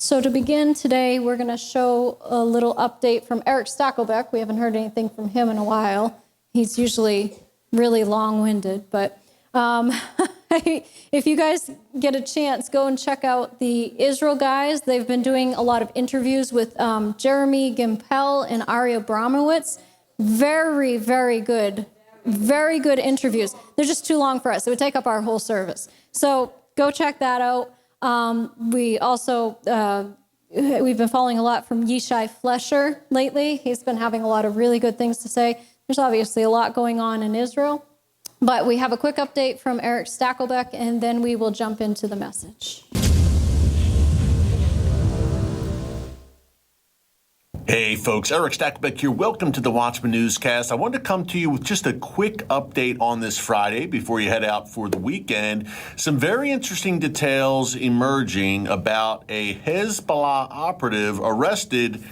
So to begin today, we're going to show a little update from Eric Stackelbeck. We haven't heard anything from him in a while. He's usually really long-winded, but if you guys get a chance, go and check out the Israel guys. They've been doing a lot of interviews with Jeremy Gimpel and Aria Bromowitz. Very, very good interviews. They're just too long for us. It would take up our whole service. So go check that out. We also, we've been following a lot from Yishai Flesher lately. He's been having a lot of really good things to say. There's obviously a lot going on in Israel, but we have a quick update from Eric Stackelbeck, and then we will jump into the message. Hey folks, Eric Stackelbeck here. Welcome to the Watchman Newscast. I wanted to come to you with just a quick update on this Friday before you head out for the weekend. Some very interesting details emerging about a Hezbollah operative arrested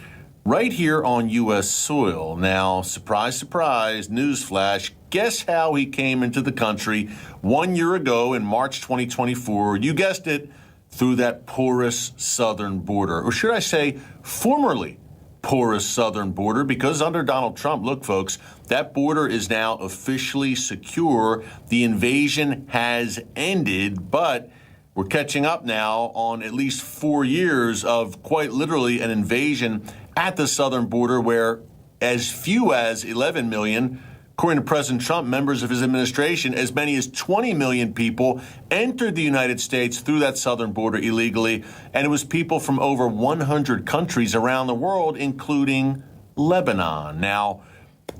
right here on U.S. soil. Now, surprise, surprise, newsflash, guess how he came into the country 1 year ago in March 2024? You guessed it, through that porous southern border, or should I say formerly porous southern border, because under Donald Trump, look, folks, that border is now officially secure. The invasion has ended, but we're catching up now on at least 4 years of quite literally an invasion at the southern border, where as few as 11 million, according to President Trump, members of his administration, as many as 20 million people entered the United States through that southern border illegally. And it was people from over 100 countries around the world, including Lebanon. Now,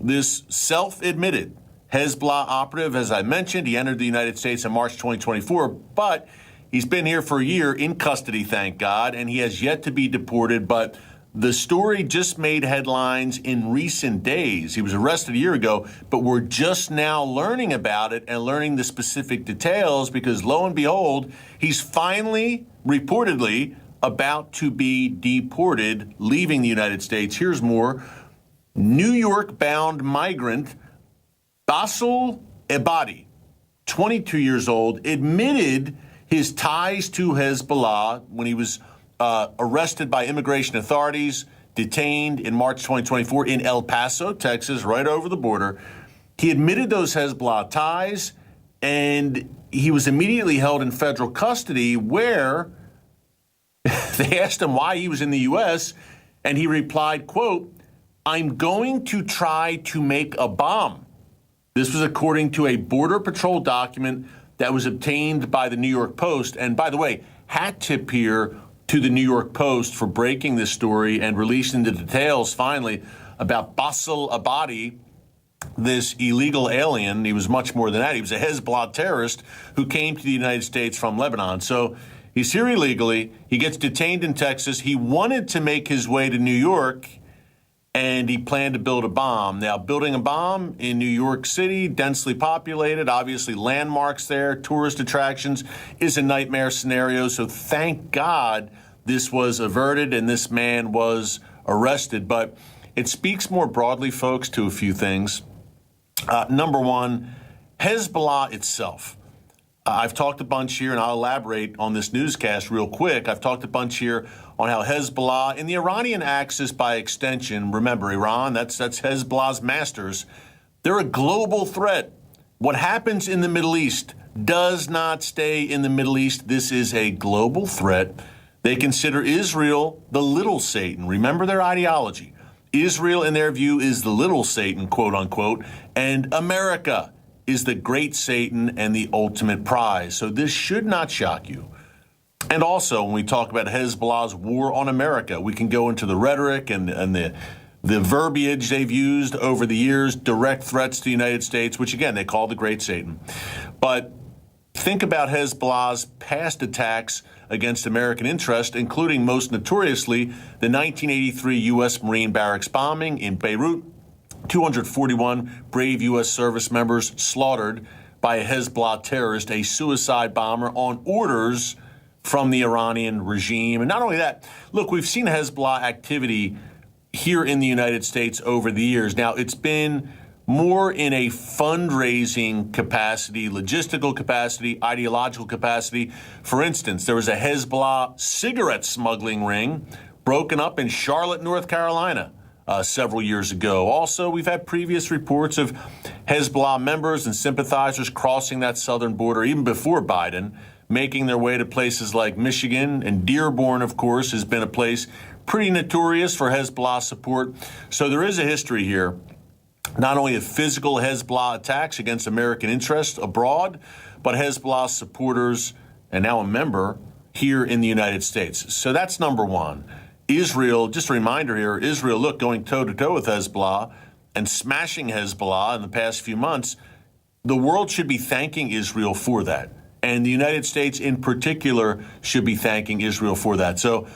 this self-admitted Hezbollah operative, as I mentioned, he entered the United States in March 2024, but he's been here for a year in custody, thank God, and he has yet to be deported. But the story just made headlines in recent days. He was arrested a year ago, but we're just now learning about it and learning the specific details because, lo and behold, he's finally, reportedly, about to be deported, leaving the United States. Here's more. New York-bound migrant Bassel Ebadi, 22 years old, admitted his ties to Hezbollah when he was arrested by immigration authorities, detained in March 2024 in El Paso, Texas, right over the border. He admitted those Hezbollah ties, and he was immediately held in federal custody, where they asked him why he was in the U.S., and he replied, quote, "I'm going to try to make a bomb." This was according to a Border Patrol document that was obtained by the New York Post. And by the way, hat tip here to the New York Post for breaking this story and releasing the details finally about Bassel Abadi, this illegal alien. He was much more than that. He was a Hezbollah terrorist who came to the United States from Lebanon. So he's here illegally. He gets detained in Texas. He wanted to make his way to New York, and he planned to build a bomb. Now, building a bomb in New York City, densely populated, obviously landmarks there, tourist attractions, is a nightmare scenario. So thank God this was averted and this man was arrested. But it speaks more broadly, folks, to a few things. Number one, Hezbollah itself. I've talked a bunch here, and I'll elaborate on this newscast real quick. I've talked a bunch here on how Hezbollah and the Iranian axis by extension, remember Iran, that's Hezbollah's masters, they're a global threat. What happens in the Middle East does not stay in the Middle East. This is a global threat. They consider Israel the little Satan. Remember their ideology. Israel, in their view, is the little Satan, quote unquote, and America is the great Satan and the ultimate prize. So this should not shock you. And also, when we talk about Hezbollah's war on America, we can go into the rhetoric and the verbiage they've used over the years, direct threats to the United States, which, again, they call the great Satan. But think about Hezbollah's past attacks against American interest, including most notoriously the 1983 U.S. Marine barracks bombing in Beirut. 241 brave U.S. service members slaughtered by a Hezbollah terrorist, a suicide bomber on orders from the Iranian regime. And not only that, look, we've seen Hezbollah activity here in the United States over the years. Now, it's been more in a fundraising capacity, logistical capacity, ideological capacity. For instance, there was a Hezbollah cigarette smuggling ring broken up in Charlotte, North Carolina, several years ago. Also, we've had previous reports of Hezbollah members and sympathizers crossing that southern border even before Biden, making their way to places like Michigan, and Dearborn, of course, has been a place pretty notorious for Hezbollah support. So there is a history here, not only of physical Hezbollah attacks against American interests abroad, but Hezbollah supporters, and now a member here in the United States. So that's number one. Israel, just a reminder here, Israel, look, going toe-to-toe with Hezbollah and smashing Hezbollah in the past few months. The world should be thanking Israel for that. And the United States in particular should be thanking Israel for that. So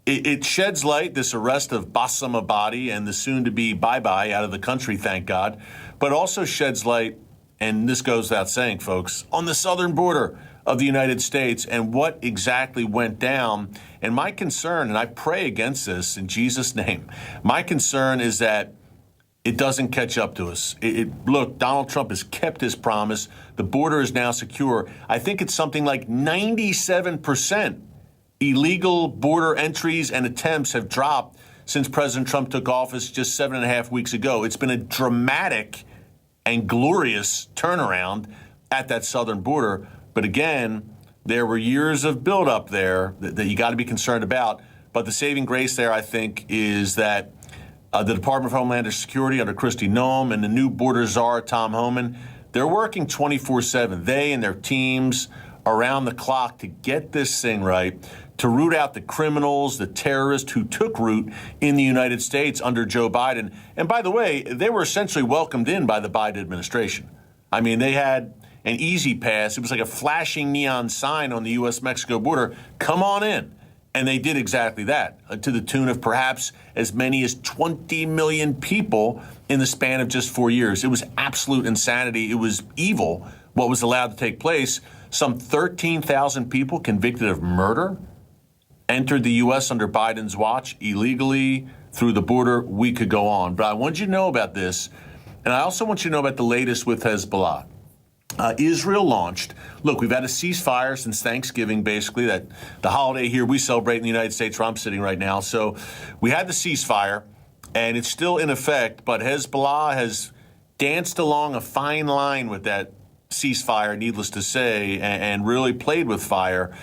it sheds light, this arrest of Bassem Abadi and the soon-to-be bye-bye out of the country, thank God, but also sheds light, and this goes without saying, folks, on the southern border of the United States and what exactly went down. And my concern, and I pray against this in Jesus' name, my concern is that it doesn't catch up to us. Look, Donald Trump has kept his promise. The border is now secure. I think it's something like 97% illegal border entries and attempts have dropped since President Trump took office just 7.5 weeks ago. It's been a dramatic and glorious turnaround at that southern border. But again, there were years of buildup there that you got to be concerned about. But the saving grace there, I think, is that the Department of Homeland Security under Kristi Noem and the new border czar, Tom Homan, they're working 24/7. They and their teams around the clock to get this thing right, to root out the criminals, the terrorists who took root in the United States under Joe Biden. And by the way, they were essentially welcomed in by the Biden administration. I mean, they had an easy pass. It was like a flashing neon sign on the U.S.-Mexico border. Come on in. And they did exactly that, to the tune of perhaps as many as 20 million people in the span of just 4 years. It was absolute insanity. It was evil what was allowed to take place. Some 13,000 people convicted of murder entered the U.S. under Biden's watch illegally through the border. We could go on. But I want you to know about this, and I also want you to know about the latest with Hezbollah. Israel launched, look, we've had a ceasefire since Thanksgiving, basically, that the holiday here we celebrate in the United States where I'm sitting right now. So we had the ceasefire, and it's still in effect, but Hezbollah has danced along a fine line with that ceasefire, needless to say, and really played with fire.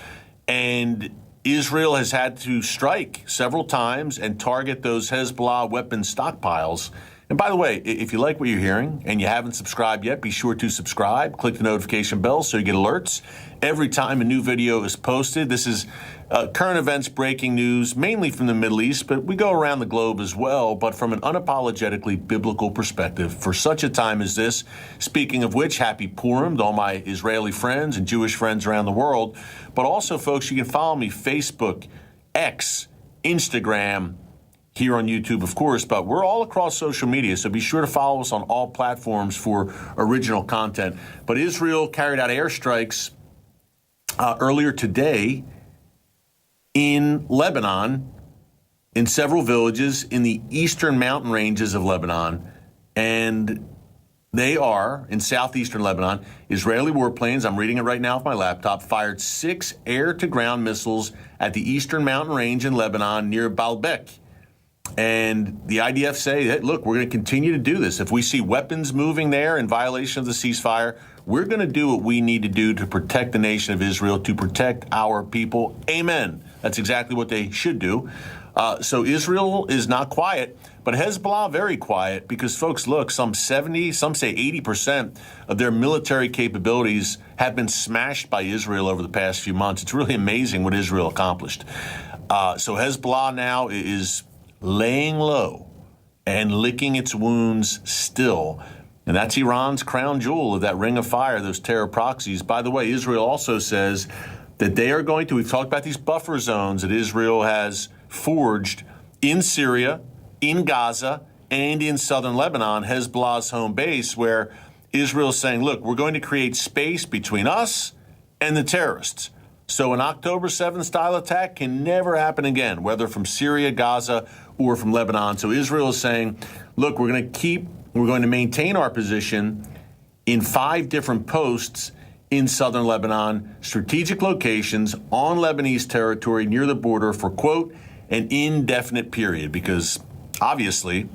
And Israel has had to strike several times and target those Hezbollah weapon stockpiles. And by the way, if you like what you're hearing and you haven't subscribed yet, be sure to subscribe. Click the notification bell so you get alerts every time a new video is posted. This is current events, breaking news, mainly from the Middle East, but we go around the globe as well, but from an unapologetically biblical perspective for such a time as this. Speaking of which, happy Purim to all my Israeli friends and Jewish friends around the world. But also, folks, you can follow me Facebook, X, Instagram, here on YouTube, of course, but we're all across social media, so be sure to follow us on all platforms for original content. But Israel carried out airstrikes earlier today in Lebanon, in several villages in the eastern mountain ranges of Lebanon, and they are, in southeastern Lebanon, Israeli warplanes, I'm reading it right now off my laptop, fired 6 air-to-ground missiles at the eastern mountain range in Lebanon near Baalbek. And the IDF say, hey, look, we're going to continue to do this. If we see weapons moving there in violation of the ceasefire, we're going to do what we need to do to protect the nation of Israel, to protect our people. Amen. That's exactly what they should do. So Israel is not quiet, but Hezbollah very quiet because, folks, look, some 70, some say 80% of their military capabilities have been smashed by Israel over the past few months. It's really amazing what Israel accomplished. So Hezbollah now is laying low and licking its wounds still. And that's Iran's crown jewel of that ring of fire, those terror proxies. By the way, Israel also says that they are going to, we've talked about these buffer zones that Israel has forged in Syria, in Gaza, and in southern Lebanon, Hezbollah's home base, where Israel is saying, look, we're going to create space between us and the terrorists. So an October 7th style attack can never happen again, whether from Syria, Gaza, or from Lebanon. So Israel is saying, look, we're going to keep We're going to maintain our position in 5 different posts in southern Lebanon, strategic locations on Lebanese territory near the border for, quote, an indefinite period, because obviously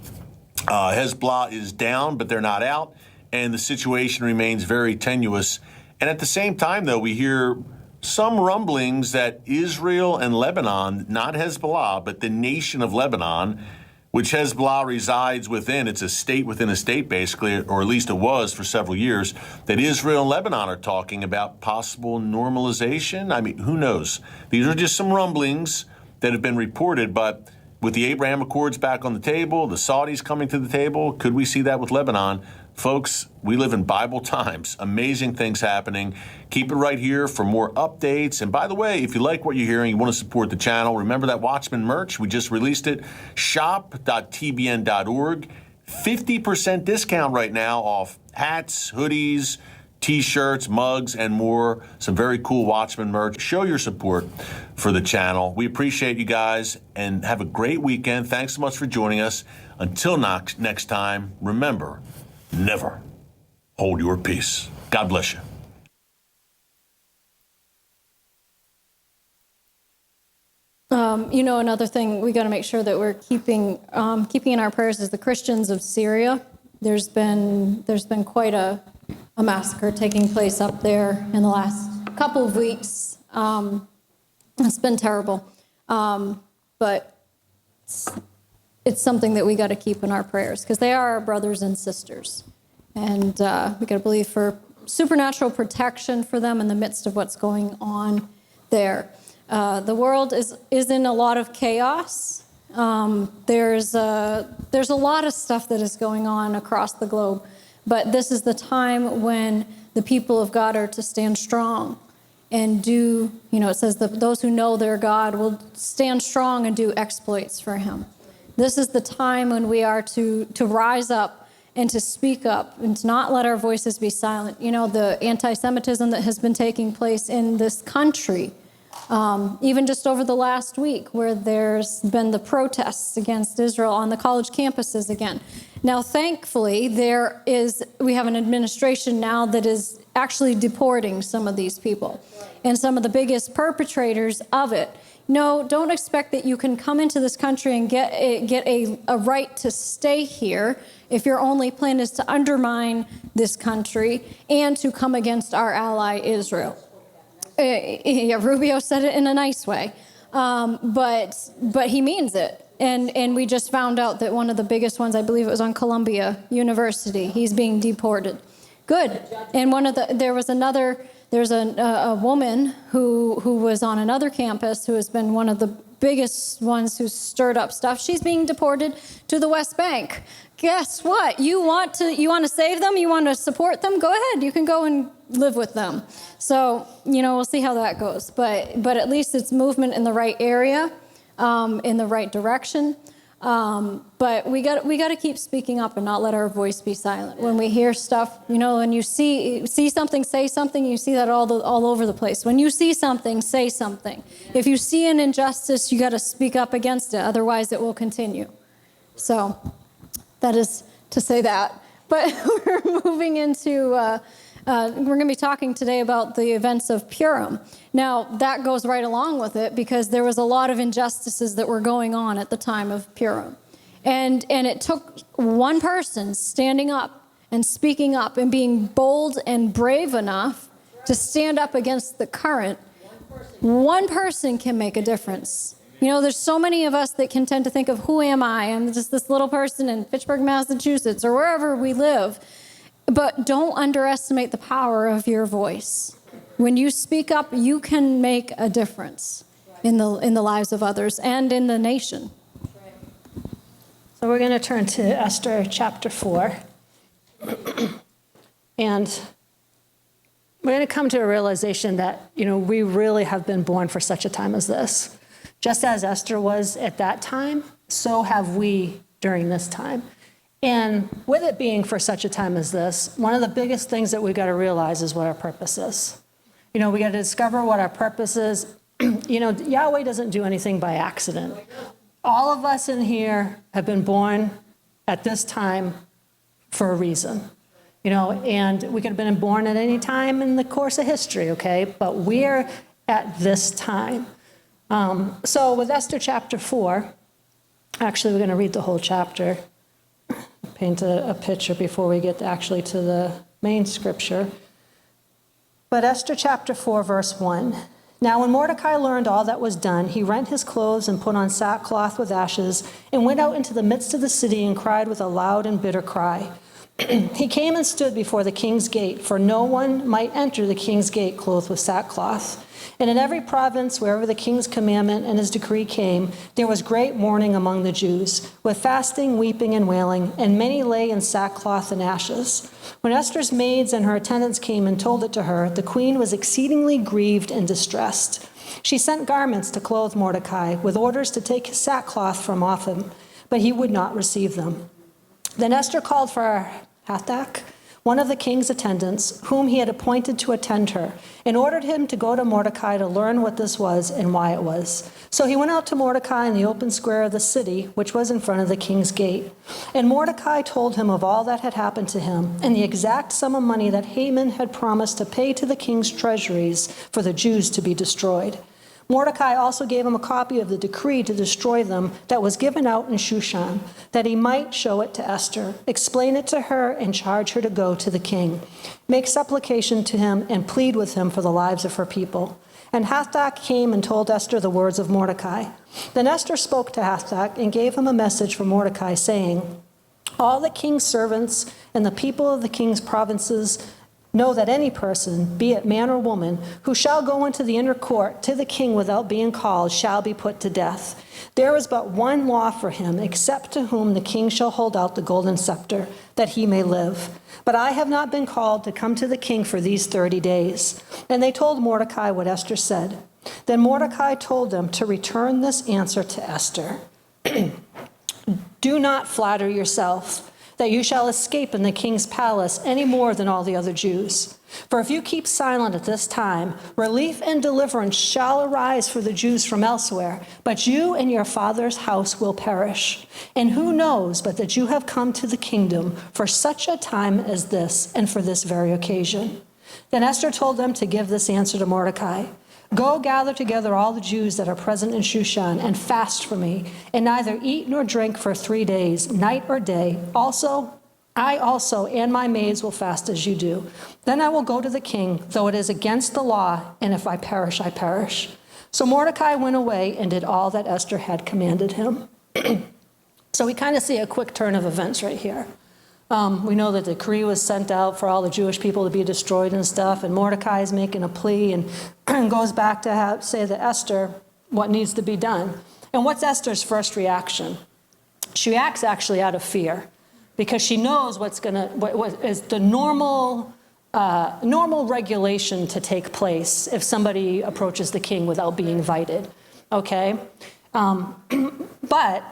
Hezbollah is down, but they're not out, and the situation remains very tenuous. And at the same time, though, we hear some rumblings that Israel and Lebanon, not Hezbollah, but the nation of Lebanon, which Hezbollah resides within, it's a state within a state, basically, or at least it was for several years, that Israel and Lebanon are talking about possible normalization. I mean, who knows? These are just some rumblings that have been reported, but with the Abraham Accords back on the table, the Saudis coming to the table, could we see that with Lebanon? Folks, we live in Bible times. Amazing things happening. Keep it right here for more updates. And by the way, if you like what you're hearing, you want to support the channel, remember that Watchman merch. We just released it. Shop.tbn.org. 50% discount right now off hats, hoodies, T-shirts, mugs, and more. Some very cool Watchman merch. Show your support for the channel. We appreciate you guys, and have a great weekend. Thanks so much for joining us. Until next time, remember, never hold your peace. God bless you. Another thing we got to make sure that we're keeping in our prayers is the Christians of Syria. There's been quite a massacre taking place up there in the last couple of weeks. It's been terrible, but it's something that we got to keep in our prayers because they are our brothers and sisters, and we got to believe for supernatural protection for them in the midst of what's going on there. The world is in a lot of chaos. There's a lot of stuff that is going on across the globe, but this is the time when the people of God are to stand strong and do, it says that those who know their God will stand strong and do exploits for him. This is the time when we are to rise up and to speak up and to not let our voices be silent. The anti-Semitism that has been taking place in this country, even just over the last week, where there's been the protests against Israel on the college campuses again. Now, thankfully, we have an administration now that is actually deporting some of these people and some of the biggest perpetrators of it. No, don't expect that you can come into this country and get a right to stay here if your only plan is to undermine this country and to come against our ally Israel. Rubio said it in a nice way, but he means it. And we just found out that one of the biggest ones, I believe it was on Columbia University, he's being deported. Good. And there's a woman who was on another campus who has been one of the biggest ones who stirred up stuff. She's being deported to the West Bank. Guess what? You want to save them? You want to support them? Go ahead. You can go and live with them. So, we'll see how that goes. But at least it's movement in the right area, in the right direction. But we got to keep speaking up and not let our voice be silent. When we hear stuff, when you see something, say something. You see that all over the place. When you see something, say something. If you see an injustice, you got to speak up against it. Otherwise, it will continue. So that is to say that. But we're moving into, we're going to be talking today about the events of Purim. Now, that goes right along with it because there was a lot of injustices that were going on at the time of Purim. And it took one person standing up and speaking up and being bold and brave enough to stand up against the current. One person can make a difference. There's so many of us that can tend to think of, who am I? I'm just this little person in Fitchburg, Massachusetts, or wherever we live. But don't underestimate the power of your voice. When you speak up, you can make a difference in the lives of others and in the nation. So we're going to turn to Esther chapter 4. And we're going to come to a realization that, we really have been born for such a time as this. Just as Esther was at that time, so have we during this time. And with it being for such a time as this, one of the biggest things that we've got to realize is what our purpose is. We got to discover what our purpose is. Yahweh doesn't do anything by accident. All of us in here have been born at this time for a reason. And we could have been born at any time in the course of history, okay? But we're at this time. So with Esther chapter 4, actually we're going to read the whole chapter, paint a picture before we get actually to the main scripture. But Esther chapter 4, verse 1. Now when Mordecai learned all that was done, he rent his clothes and put on sackcloth with ashes and went out into the midst of the city and cried with a loud and bitter cry. He came and stood before the king's gate, for no one might enter the king's gate clothed with sackcloth. And in every province, wherever the king's commandment and his decree came, there was great mourning among the Jews, with fasting, weeping, and wailing, and many lay in sackcloth and ashes. When Esther's maids and her attendants came and told it to her, the queen was exceedingly grieved and distressed. She sent garments to clothe Mordecai, with orders to take his sackcloth from off him, but he would not receive them. Then Esther called for Hathach, one of the king's attendants, whom he had appointed to attend her, and ordered him to go to Mordecai to learn what this was and why it was. So he went out to Mordecai in the open square of the city, which was in front of the king's gate. And Mordecai told him of all that had happened to him, and the exact sum of money that Haman had promised to pay to the king's treasuries for the Jews to be destroyed. Mordecai also gave him a copy of the decree to destroy them that was given out in Shushan, that he might show it to Esther, explain it to her, and charge her to go to the king, make supplication to him, and plead with him for the lives of her people. And Hathach came and told Esther the words of Mordecai. Then Esther spoke to Hathach and gave him a message from Mordecai, saying, all the king's servants and the people of the king's provinces know that any person, be it man or woman, who shall go into the inner court to the king without being called shall be put to death. There is but one law for him, except to whom the king shall hold out the golden scepter, that he may live. But I have not been called to come to the king for these 30 days. And they told Mordecai what Esther said. Then Mordecai told them to return this answer to Esther. Do not flatter yourself that you shall escape in the king's palace any more than all the other Jews. For if you keep silent at this time, relief and deliverance shall arise for the Jews from elsewhere, but you and your father's house will perish. And who knows but that you have come to the kingdom for such a time as this, and for this very occasion. Then Esther told them to give this answer to Mordecai. Go gather together all the Jews that are present in Shushan and fast for me, and neither eat nor drink for 3 days, night or day. I also and my maids will fast as you do. Then I will go to the king, though it is against the law, and if I perish, I perish. So Mordecai went away and did all that Esther had commanded him. So we kind of see a quick turn of events right here. We know that the decree was sent out for all the Jewish people to be destroyed and stuff, and Mordecai is making a plea and goes back to say to Esther what needs to be done. And what's Esther's first reaction? She reacts actually out of fear, because she knows what is the normal regulation to take place if somebody approaches the king without being invited. Okay, but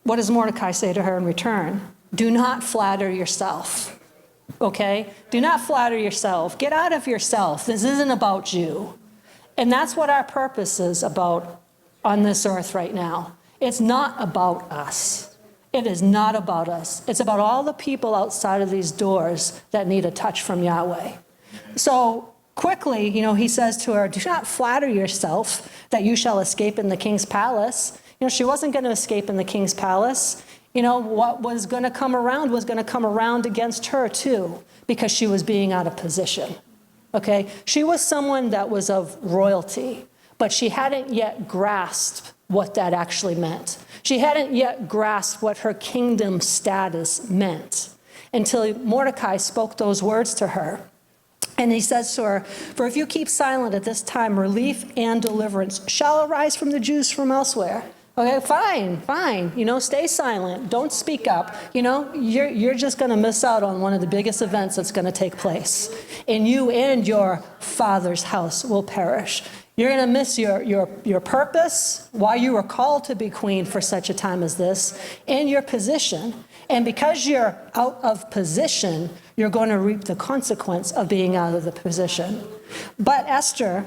what does Mordecai say to her in return? Do not flatter yourself, okay? Do not flatter yourself. Get out of yourself. This isn't about you. And that's what our purpose is about on this earth right now. It's not about us. It is not about us. It's about all the people outside of these doors that need a touch from Yahweh. So quickly, he says to her, do not flatter yourself that you shall escape in the king's palace. She wasn't going to escape in the king's palace. What was going to come around against her too, because she was being out of position. Okay? She was someone that was of royalty, but she hadn't yet grasped what that actually meant. She hadn't yet grasped what her kingdom status meant until Mordecai spoke those words to her. And he says to her, for if you keep silent at this time, relief and deliverance shall arise from the Jews from elsewhere. Okay, fine. Stay silent. Don't speak up. You're just going to miss out on one of the biggest events that's going to take place. And you and your father's house will perish. You're going to miss your purpose, why you were called to be queen for such a time as this, and your position. And because you're out of position, you're going to reap the consequence of being out of the position. But Esther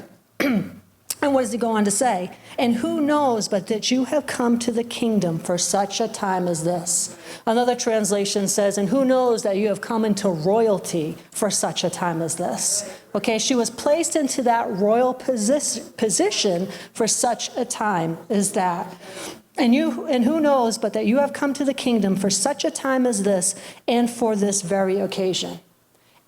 And what does he go on to say? And who knows but that you have come to the kingdom for such a time as this? Another translation says, and who knows that you have come into royalty for such a time as this? Okay, she was placed into that royal position for such a time as that. And who knows but that you have come to the kingdom for such a time as this and for this very occasion.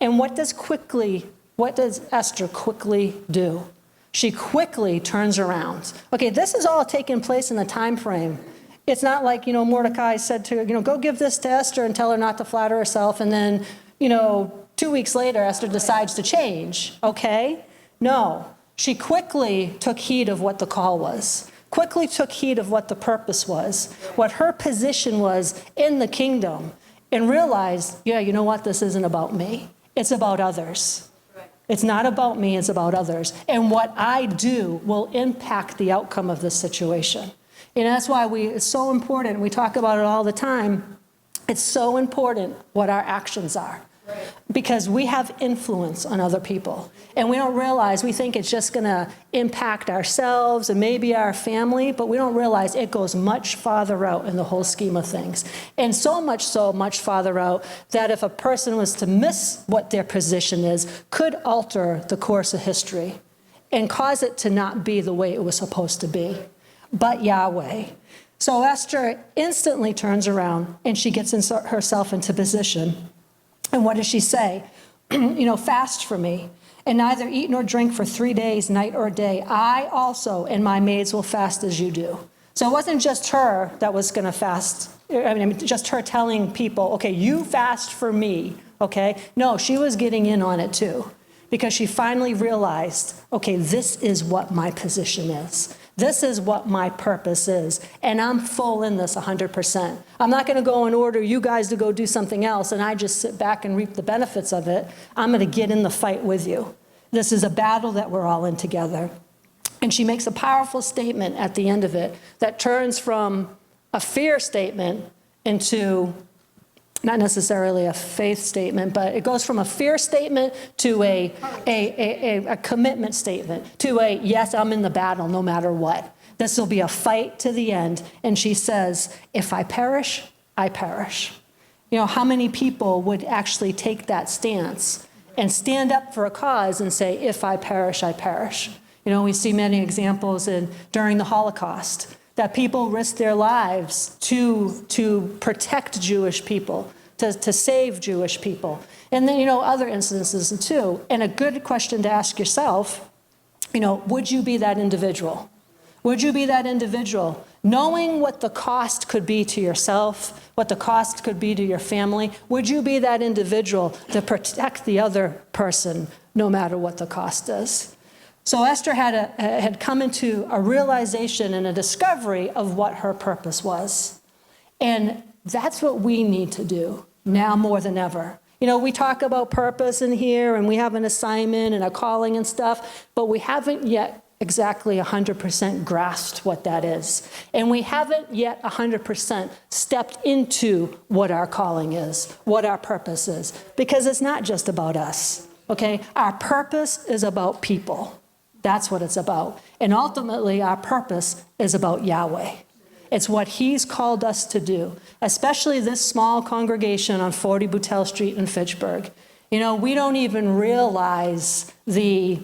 And what does Esther quickly do? She quickly turns around. Okay, this is all taking place in the time frame. It's not like, Mordecai said to her, go give this to Esther and tell her not to flatter herself. And then, 2 weeks later, Esther decides to change. Okay? No. She quickly took heed of what the call was, quickly took heed of what the purpose was, what her position was in the kingdom, and realized, you know what? This isn't about me. It's about others. It's not about me, it's about others. And what I do will impact the outcome of this situation. And that's why it's so important. We talk about it all the time. It's so important what our actions are. Because we have influence on other people. And we don't realize, we think it's just going to impact ourselves and maybe our family, but we don't realize it goes much farther out in the whole scheme of things. And much farther out, that if a person was to miss what their position is, could alter the course of history and cause it to not be the way it was supposed to be. But Yahweh. So Esther instantly turns around and she gets herself into position. And what does she say? Fast for me, and neither eat nor drink for 3 days, night or day. I also and my maids will fast as you do. So it wasn't just her that was going to fast. Just her telling people, okay, you fast for me, okay? No, she was getting in on it too, because she finally realized, okay, this is what my position is. This is what my purpose is, and I'm full in this 100%. I'm not going to go and order you guys to go do something else, and I just sit back and reap the benefits of it. I'm going to get in the fight with you. This is a battle that we're all in together. And she makes a powerful statement at the end of it that turns from a fear statement into not necessarily a faith statement, but it goes from a fear statement to a commitment statement, to a, yes, I'm in the battle no matter what. This will be a fight to the end. And she says, if I perish, I perish. How many people would actually take that stance and stand up for a cause and say, if I perish, I perish? We see many examples during the Holocaust, that people risked their lives to protect Jewish people, to save Jewish people. And then, other instances too. And a good question to ask yourself, would you be that individual? Would you be that individual, knowing what the cost could be to yourself, what the cost could be to your family? Would you be that individual to protect the other person, no matter what the cost is? So Esther had come into a realization and a discovery of what her purpose was. And that's what we need to do now more than ever. We talk about purpose in here, and we have an assignment and a calling and stuff, but we haven't yet exactly 100% grasped what that is. And we haven't yet 100% stepped into what our calling is, what our purpose is, because it's not just about us, okay? Our purpose is about people. That's what it's about. And ultimately, our purpose is about Yahweh. It's what he's called us to do, especially this small congregation on 40 Boutelle Street in Fitchburg. We don't even realize the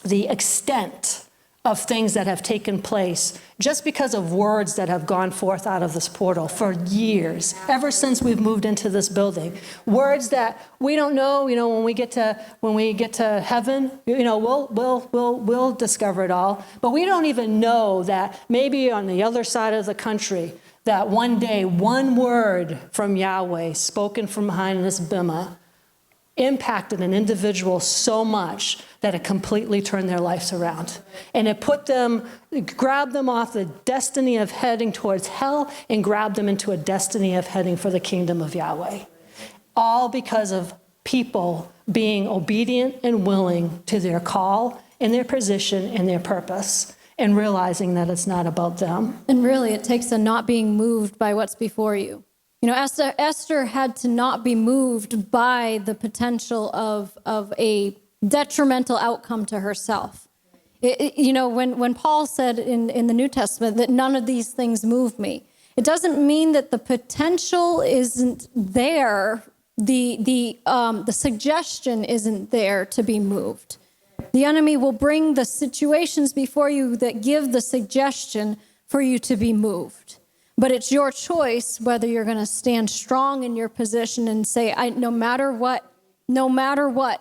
extent of things that have taken place just because of words that have gone forth out of this portal for years, ever since we've moved into this building. Words that we don't know, when we get to heaven, we'll discover it all. But we don't even know that maybe on the other side of the country, that one day, one word from Yahweh spoken from behind this bimah impacted an individual so much that it completely turned their lives around. And it grabbed them off the destiny of heading towards hell and grabbed them into a destiny of heading for the kingdom of Yahweh. All because of people being obedient and willing to their call and their position and their purpose, and realizing that it's not about them. And really, it takes a not being moved by what's before you. Esther had to not be moved by the potential of a detrimental outcome to herself. When Paul said in the New Testament that none of these things move me, it doesn't mean that the potential isn't there. The suggestion isn't there to be moved. The enemy will bring the situations before you that give the suggestion for you to be moved. But it's your choice whether you're going to stand strong in your position and say, no matter what,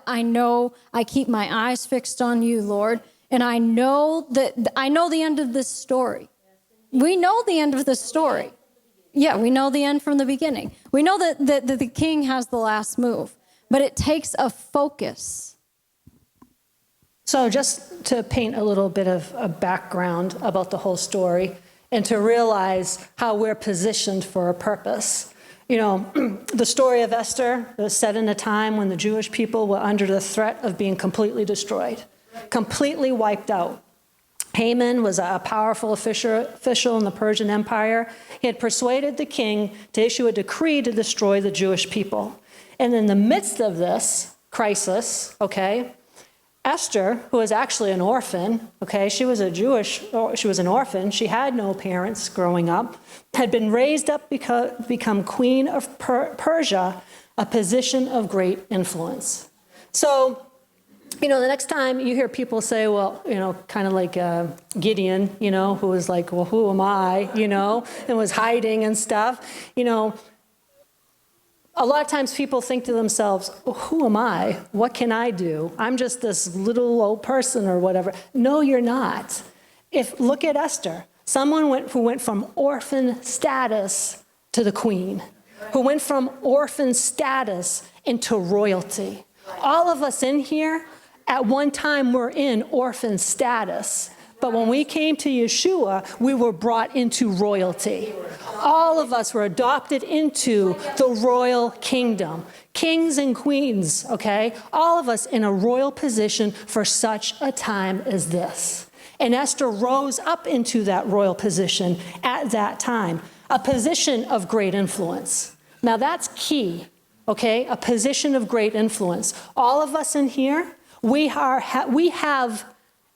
I know I keep my eyes fixed on you, Lord. And I know the end of this story. We know the end of this story. Yeah, we know the end from the beginning. We know that the king has the last move, but it takes a focus. So just to paint a little bit of a background about the whole story and to realize how we're positioned for a purpose. The story of Esther was set in a time when the Jewish people were under the threat of being completely destroyed, completely wiped out. Haman was a powerful official in the Persian Empire. He had persuaded the king to issue a decree to destroy the Jewish people. And in the midst of this crisis, Esther, who was actually an orphan, she was an orphan. She had no parents growing up, had been raised up to become queen of Persia, a position of great influence. So, the next time you hear people say, well, kind of like Gideon, who was like, well, who am I, and was hiding and stuff, a lot of times people think to themselves, well, who am I? What can I do? I'm just this little old person or whatever. No, you're not. Look at Esther, someone who went from orphan status to the queen, who went from orphan status into royalty. All of us in here, at one time, were in orphan status. But when we came to Yeshua, we were brought into royalty. All of us were adopted into the royal kingdom. Kings and queens, all of us in a royal position for such a time as this. And Esther rose up into that royal position at that time, a position of great influence. Now that's key, a position of great influence. All of us in here, we have,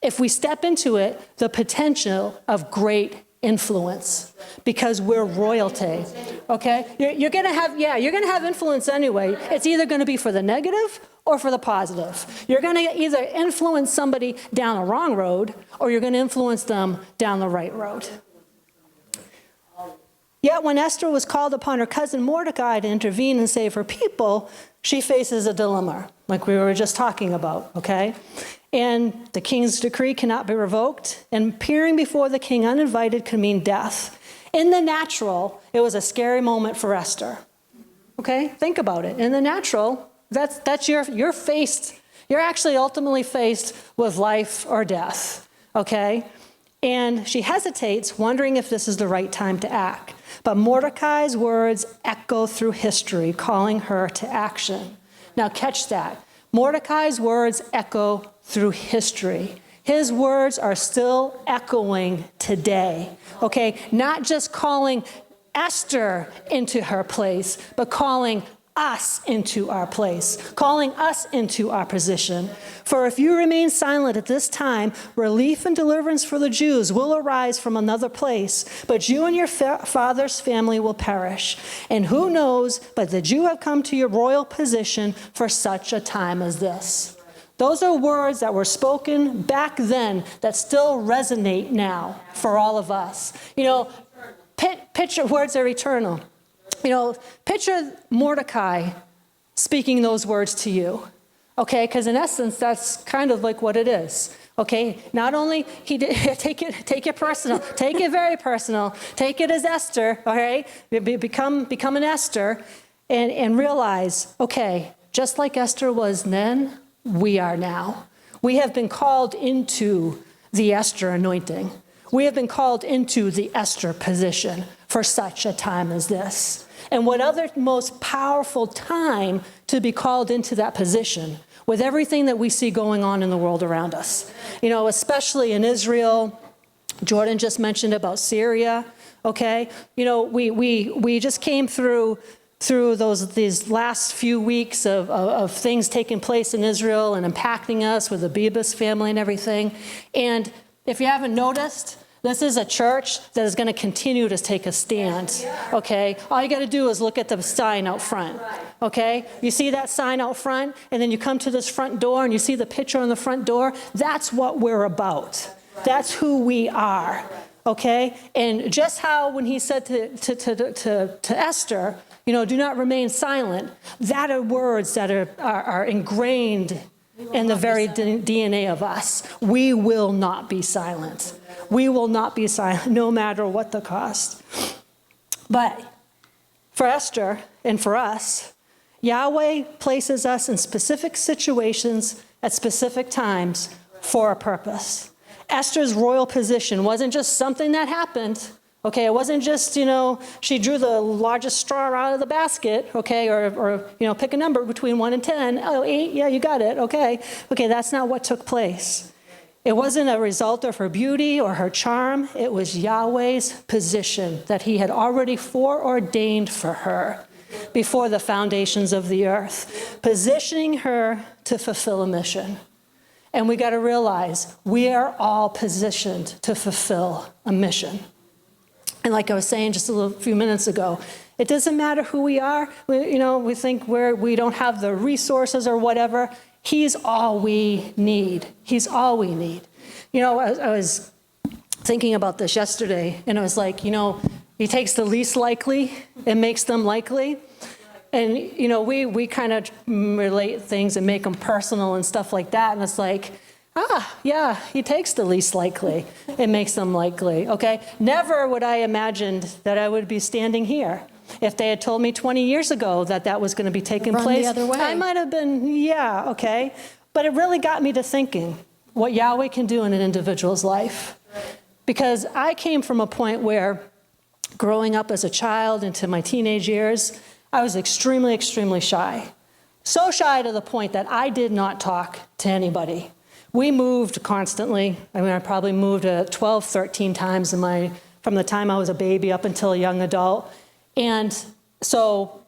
if we step into it, the potential of great influence because we're royalty. You're going to have influence anyway. It's either going to be for the negative or for the positive. You're going to either influence somebody down the wrong road or you're going to influence them down the right road. Yet when Esther was called upon her cousin Mordecai to intervene and save her people, she faces a dilemma, like we were just talking about, And the king's decree cannot be revoked, and appearing before the king uninvited could mean death. In the natural, it was a scary moment for Esther. Think about it. In the natural, you're actually ultimately faced with life or death, And she hesitates, wondering if this is the right time to act. But Mordecai's words echo through history, calling her to action. Now catch that. Mordecai's words echo through history. His words are still echoing today, Not just calling Esther into her place, but calling us into our place, calling us into our position. For if you remain silent at this time, relief and deliverance for the Jews will arise from another place, but you and your father's family will perish. And who knows but that you have come to your royal position for such a time as this. Those are words that were spoken back then that still resonate now for all of us. Picture words are eternal. Picture Mordecai speaking those words to you, because in essence, that's kind of like what it is, Not only he did take it personal, take it very personal, take it as Esther, become an Esther, and realize, just like Esther was then, we are now. We have been called into the Esther anointing. We have been called into the Esther position for such a time as this. And what other most powerful time to be called into that position with everything that we see going on in the world around us. Especially in Israel. Jordan just mentioned about Syria, We just came through through these last few weeks of things taking place in Israel and impacting us with the Bibas family and everything. And if you haven't noticed, this is a church that is going to continue to take a stand, okay? All you got to do is look at the sign out front, okay? You see that sign out front, and then you come to this front door, and you see the picture on the front door. That's what we're about. That's who we are, okay? And just how when he said to Esther, you know, do not remain silent, that are words that are ingrained in the very DNA of us. We will not be silent. We will not be silent, no matter what the cost. But for Esther and for us, Yahweh places us in specific situations at specific times for a purpose. Esther's royal position wasn't just something that happened. Okay, it wasn't just, you know, she drew the largest straw out of the basket, okay, or you know, pick a number between 1 and 10. Oh, 8, yeah, you got it, okay. Okay, that's not what took place. It wasn't a result of her beauty or her charm. It was Yahweh's position that he had already foreordained for her before the foundations of the earth, positioning her to fulfill a mission. And we got to realize we are all positioned to fulfill a mission. And like I was saying just a few minutes ago, it doesn't matter who we are. We think we don't have the resources or whatever. He's all we need. He's all we need. You know, I was thinking about this yesterday, and I was like, you know, he takes the least likely and makes them likely. And, you know, we kind of relate things and make them personal and stuff like that. And it's like, yeah, he takes the least likely and makes them likely, okay? Never would I imagined that I would be standing here. If they had told me 20 years ago that was going to be taking place, the other way. I might have been, yeah, okay. But it really got me to thinking what Yahweh can do in an individual's life. Because I came from a point where growing up as a child into my teenage years, I was extremely, extremely shy. So shy to the point that I did not talk to anybody. We moved constantly. I mean, I probably moved 12, 13 times from the time I was a baby up until a young adult. And so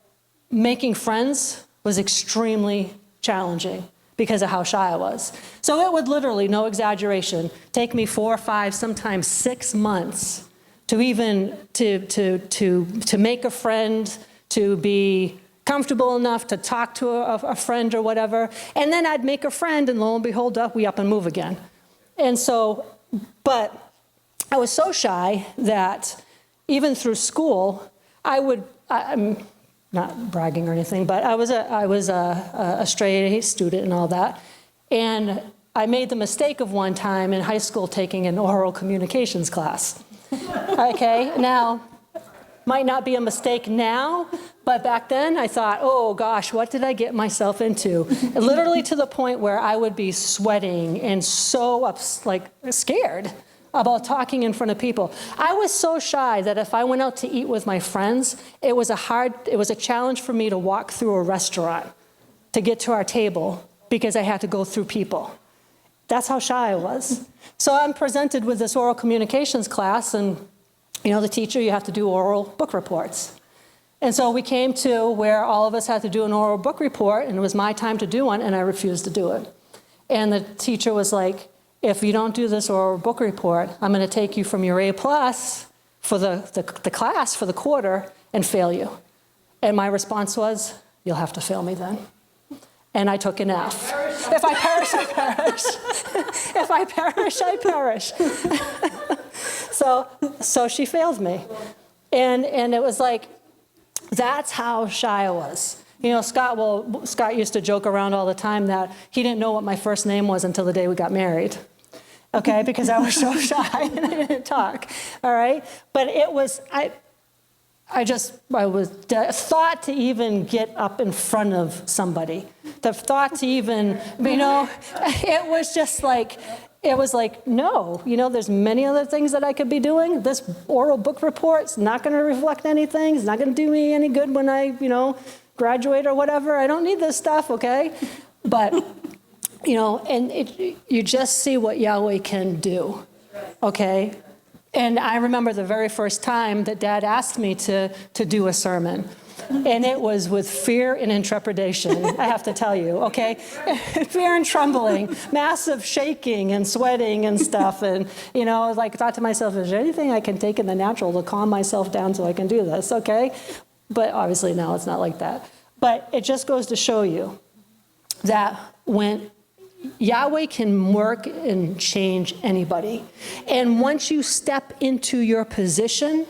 making friends was extremely challenging because of how shy I was. So it would literally, no exaggeration, take me 4, 5, sometimes 6 months to even to make a friend, to be comfortable enough to talk to a friend or whatever. And then I'd make a friend, and lo and behold, we up and move again. And so, but I was so shy that even through school, I'm not bragging or anything, but I was a straight A student and all that. And I made the mistake of one time in high school taking an oral communications class. Okay, now, might not be a mistake now, but back then I thought, oh gosh, what did I get myself into? Literally to the point where I would be sweating and so scared about talking in front of people. I was so shy that if I went out to eat with my friends, it was a challenge for me to walk through a restaurant to get to our table because I had to go through people. That's how shy I was. So I'm presented with this oral communications class, and you know, the teacher, you have to do oral book reports. And so we came to where all of us had to do an oral book report, and it was my time to do one, and I refused to do it. And the teacher was like, if you don't do this oral book report, I'm going to take you from your A+ for the class, for the quarter, and fail you. And my response was, you'll have to fail me then. And I took an F. If I perish, I perish. If I perish, I perish. So she failed me. And it was like, that's how shy I was. You know, Scott used to joke around all the time that he didn't know what my first name was until the day we got married. Okay, because I was so shy and I didn't talk. All right? But it was, I was thought to even get up in front of somebody. The thought to even, you know, it was just like, it was like, no, you know, there's many other things that I could be doing. This oral book report's not going to reflect anything. It's not going to do me any good when I, you know, graduate or whatever. I don't need this stuff, okay? But, you know, and you just see what Yahweh can do, okay? And I remember the very first time that Dad asked me to do a sermon. And it was with fear and intrepidation, I have to tell you, okay? Fear and trembling, massive shaking and sweating and stuff. And, you know, I thought to myself, is there anything I can take in the natural to calm myself down so I can do this, okay? But obviously, no, it's not like that. But it just goes to show you that when Yahweh can work and change anybody. And once you step into your position,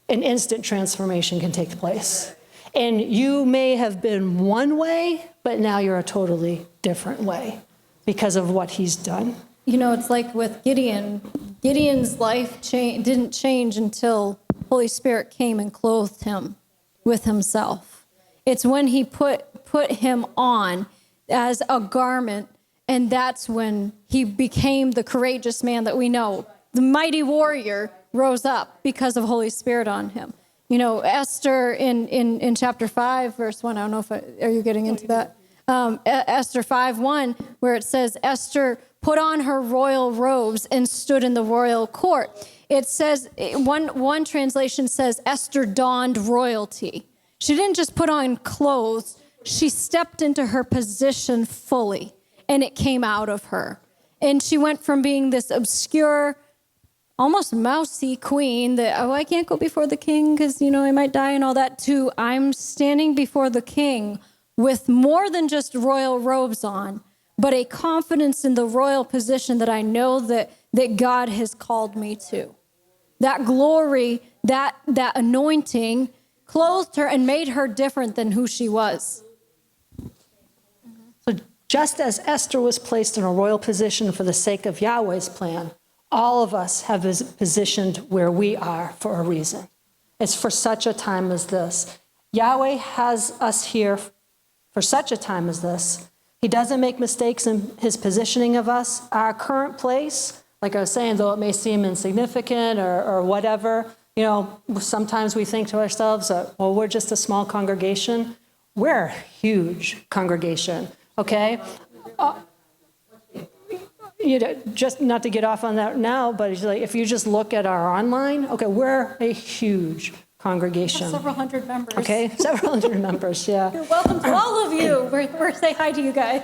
an instant transformation can take place. And you may have been one way, but now you're a totally different way because of what he's done. You know, it's like with Gideon. Gideon's life didn't change until Holy Spirit came and clothed him with himself. It's when he put him on as a garment, and that's when he became the courageous man that we know. The mighty warrior rose up because of Holy Spirit on him. You know, Esther in chapter 5, verse 1, I don't know are you getting into that? Esther 5:1, where it says, Esther put on her royal robes and stood in the royal court. It says, one translation says, Esther donned royalty. She didn't just put on clothes, she stepped into her position fully, and it came out of her. And she went from being this obscure, almost mousy queen that, I can't go before the king because, you know, I might die and all that, to I'm standing before the king with more than just royal robes on, but a confidence in the royal position that I know that God has called me to. That glory, that anointing clothed her and made her different than who she was. So just as Esther was placed in a royal position for the sake of Yahweh's plan, all of us have been positioned where we are for a reason. It's for such a time as this. Yahweh has us here for such a time as this. He doesn't make mistakes in his positioning of us. Our current place, like I was saying, though it may seem insignificant or whatever, you know, sometimes we think to ourselves, well, we're just a small congregation. We're a huge congregation, okay? You know, just not to get off on that now, but it's like if you just look at our online, okay, we're a huge congregation. Several hundred members. Okay, several hundred members, yeah. You're welcome to all of you. We're say hi to you guys.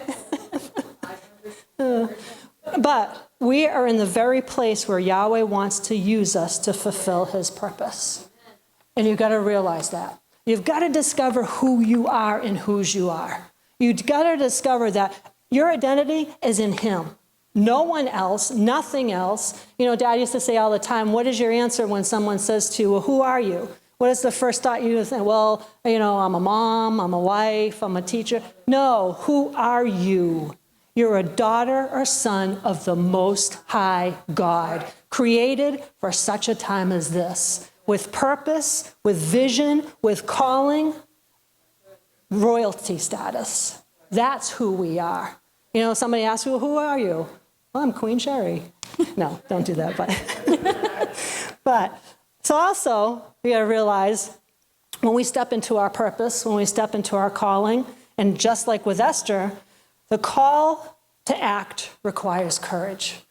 But we are in the very place where Yahweh wants to use us to fulfill his purpose. And you've got to realize that. You've got to discover who you are and whose you are. You've got to discover that your identity is in him. No one else, nothing else. You know, Dad used to say all the time, what is your answer when someone says to you, well, who are you? What is the first thought you think? Well, you know, I'm a mom, I'm a wife, I'm a teacher. No, who are you? You're a daughter or son of the Most High God, created for such a time as this, with purpose, with vision, with calling, royalty status. That's who we are. You know, somebody asks you, well, who are you? Well, I'm Queen Sherry. No, don't do that. But so also, we got to realize when we step into our purpose, when we step into our calling, and just like with Esther, the call to act requires courage,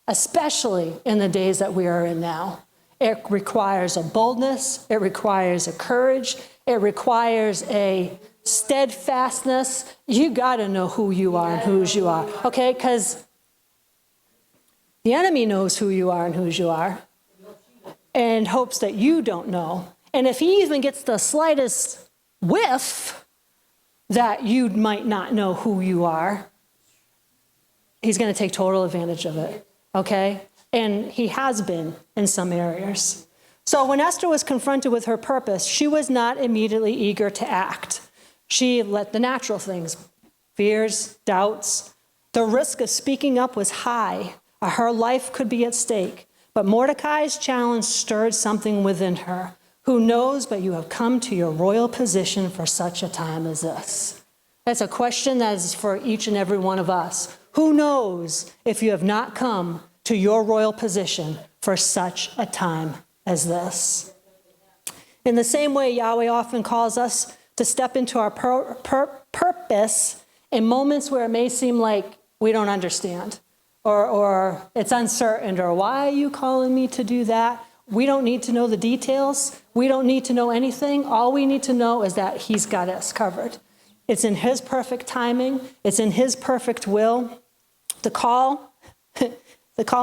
especially in the days that we are in now. It requires a boldness. It requires a courage. It requires a steadfastness. You got to know who you are and whose you are, okay? Because the enemy knows who you are and whose you are and hopes that you don't know. And if he even gets the slightest whiff that you might not know who you are, he's going to take total advantage of it, okay? And he has been in some areas. So when Esther was confronted with her purpose, she was not immediately eager to act. She let the natural things, fears, doubts. The risk of speaking up was high. Her life could be at stake. But Mordecai's challenge stirred something within her. Who knows, but you have come to your royal position for such a time as this. That's a question that is for each and every one of us. Who knows if you have not come to your royal position for such a time as this? In the same way, Yahweh often calls us to step into our purpose in moments where it may seem like we don't understand, or it's uncertain, or why are you calling me to do that? We don't need to know the details. We don't need to know anything. All we need to know is that he's got us covered. It's in his perfect timing. It's in his perfect will. The call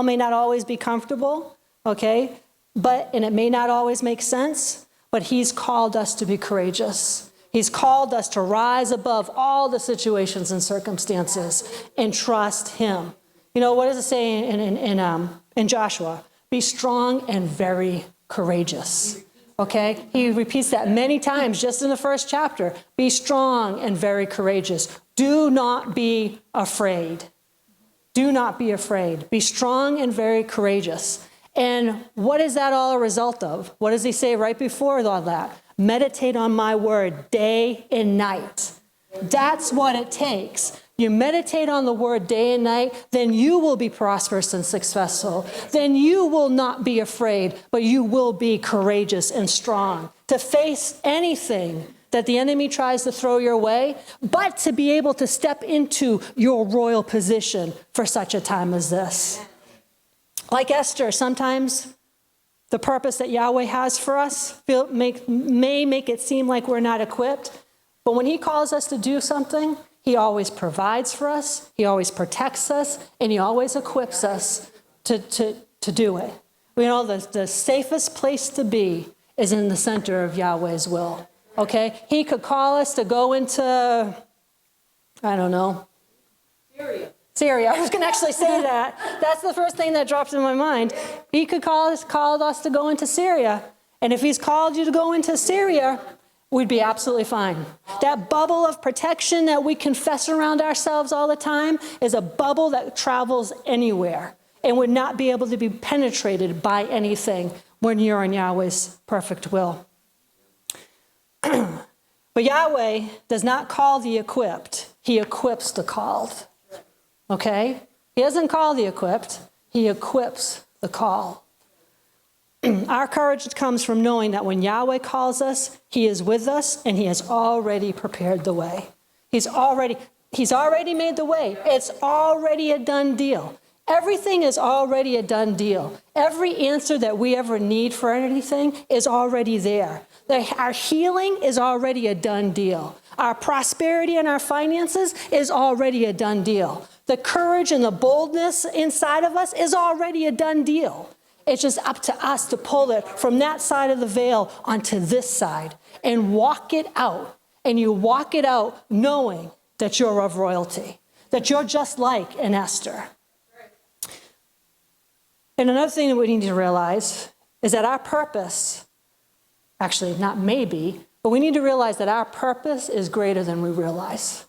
may not always be comfortable, okay? And it may not always make sense, but he's called us to be courageous. He's called us to rise above all the situations and circumstances and trust him. You know, what does it say in Joshua? Be strong and very courageous. Okay? He repeats that many times just in the first chapter. Be strong and very courageous. Do not be afraid. Do not be afraid. Be strong and very courageous. And what is that all a result of? What does he say right before all that? Meditate on my word day and night. That's what it takes. You meditate on the word day and night, then you will be prosperous and successful. Then you will not be afraid, but you will be courageous and strong to face anything that the enemy tries to throw your way, but to be able to step into your royal position for such a time as this. Like Esther, sometimes the purpose that Yahweh has for us may make it seem like we're not equipped, but when he calls us to do something, he always provides for us, he always protects us, and he always equips us to do it. You know, the safest place to be is in the center of Yahweh's will, okay? He could call us to go into, I don't know. Syria. I was going to actually say that. That's the first thing that drops in my mind. He could call us to go into Syria. And if he's called you to go into Syria, we'd be absolutely fine. That bubble of protection that we confess around ourselves all the time is a bubble that travels anywhere and would not be able to be penetrated by anything when you're in Yahweh's perfect will. But Yahweh does not call the equipped. He equips the called. Okay? He doesn't call the equipped. He equips the called. Our courage comes from knowing that when Yahweh calls us, he is with us and he has already prepared the way. He's already made the way. It's already a done deal. Everything is already a done deal. Every answer that we ever need for anything is already there. Our healing is already a done deal. Our prosperity and our finances is already a done deal. The courage and the boldness inside of us is already a done deal. It's just up to us to pull it from that side of the veil onto this side and walk it out. And you walk it out knowing that you're of royalty, that you're just like an Esther. And another thing that we need to realize is that our purpose, actually not maybe, but we need to realize that our purpose is greater than we realize.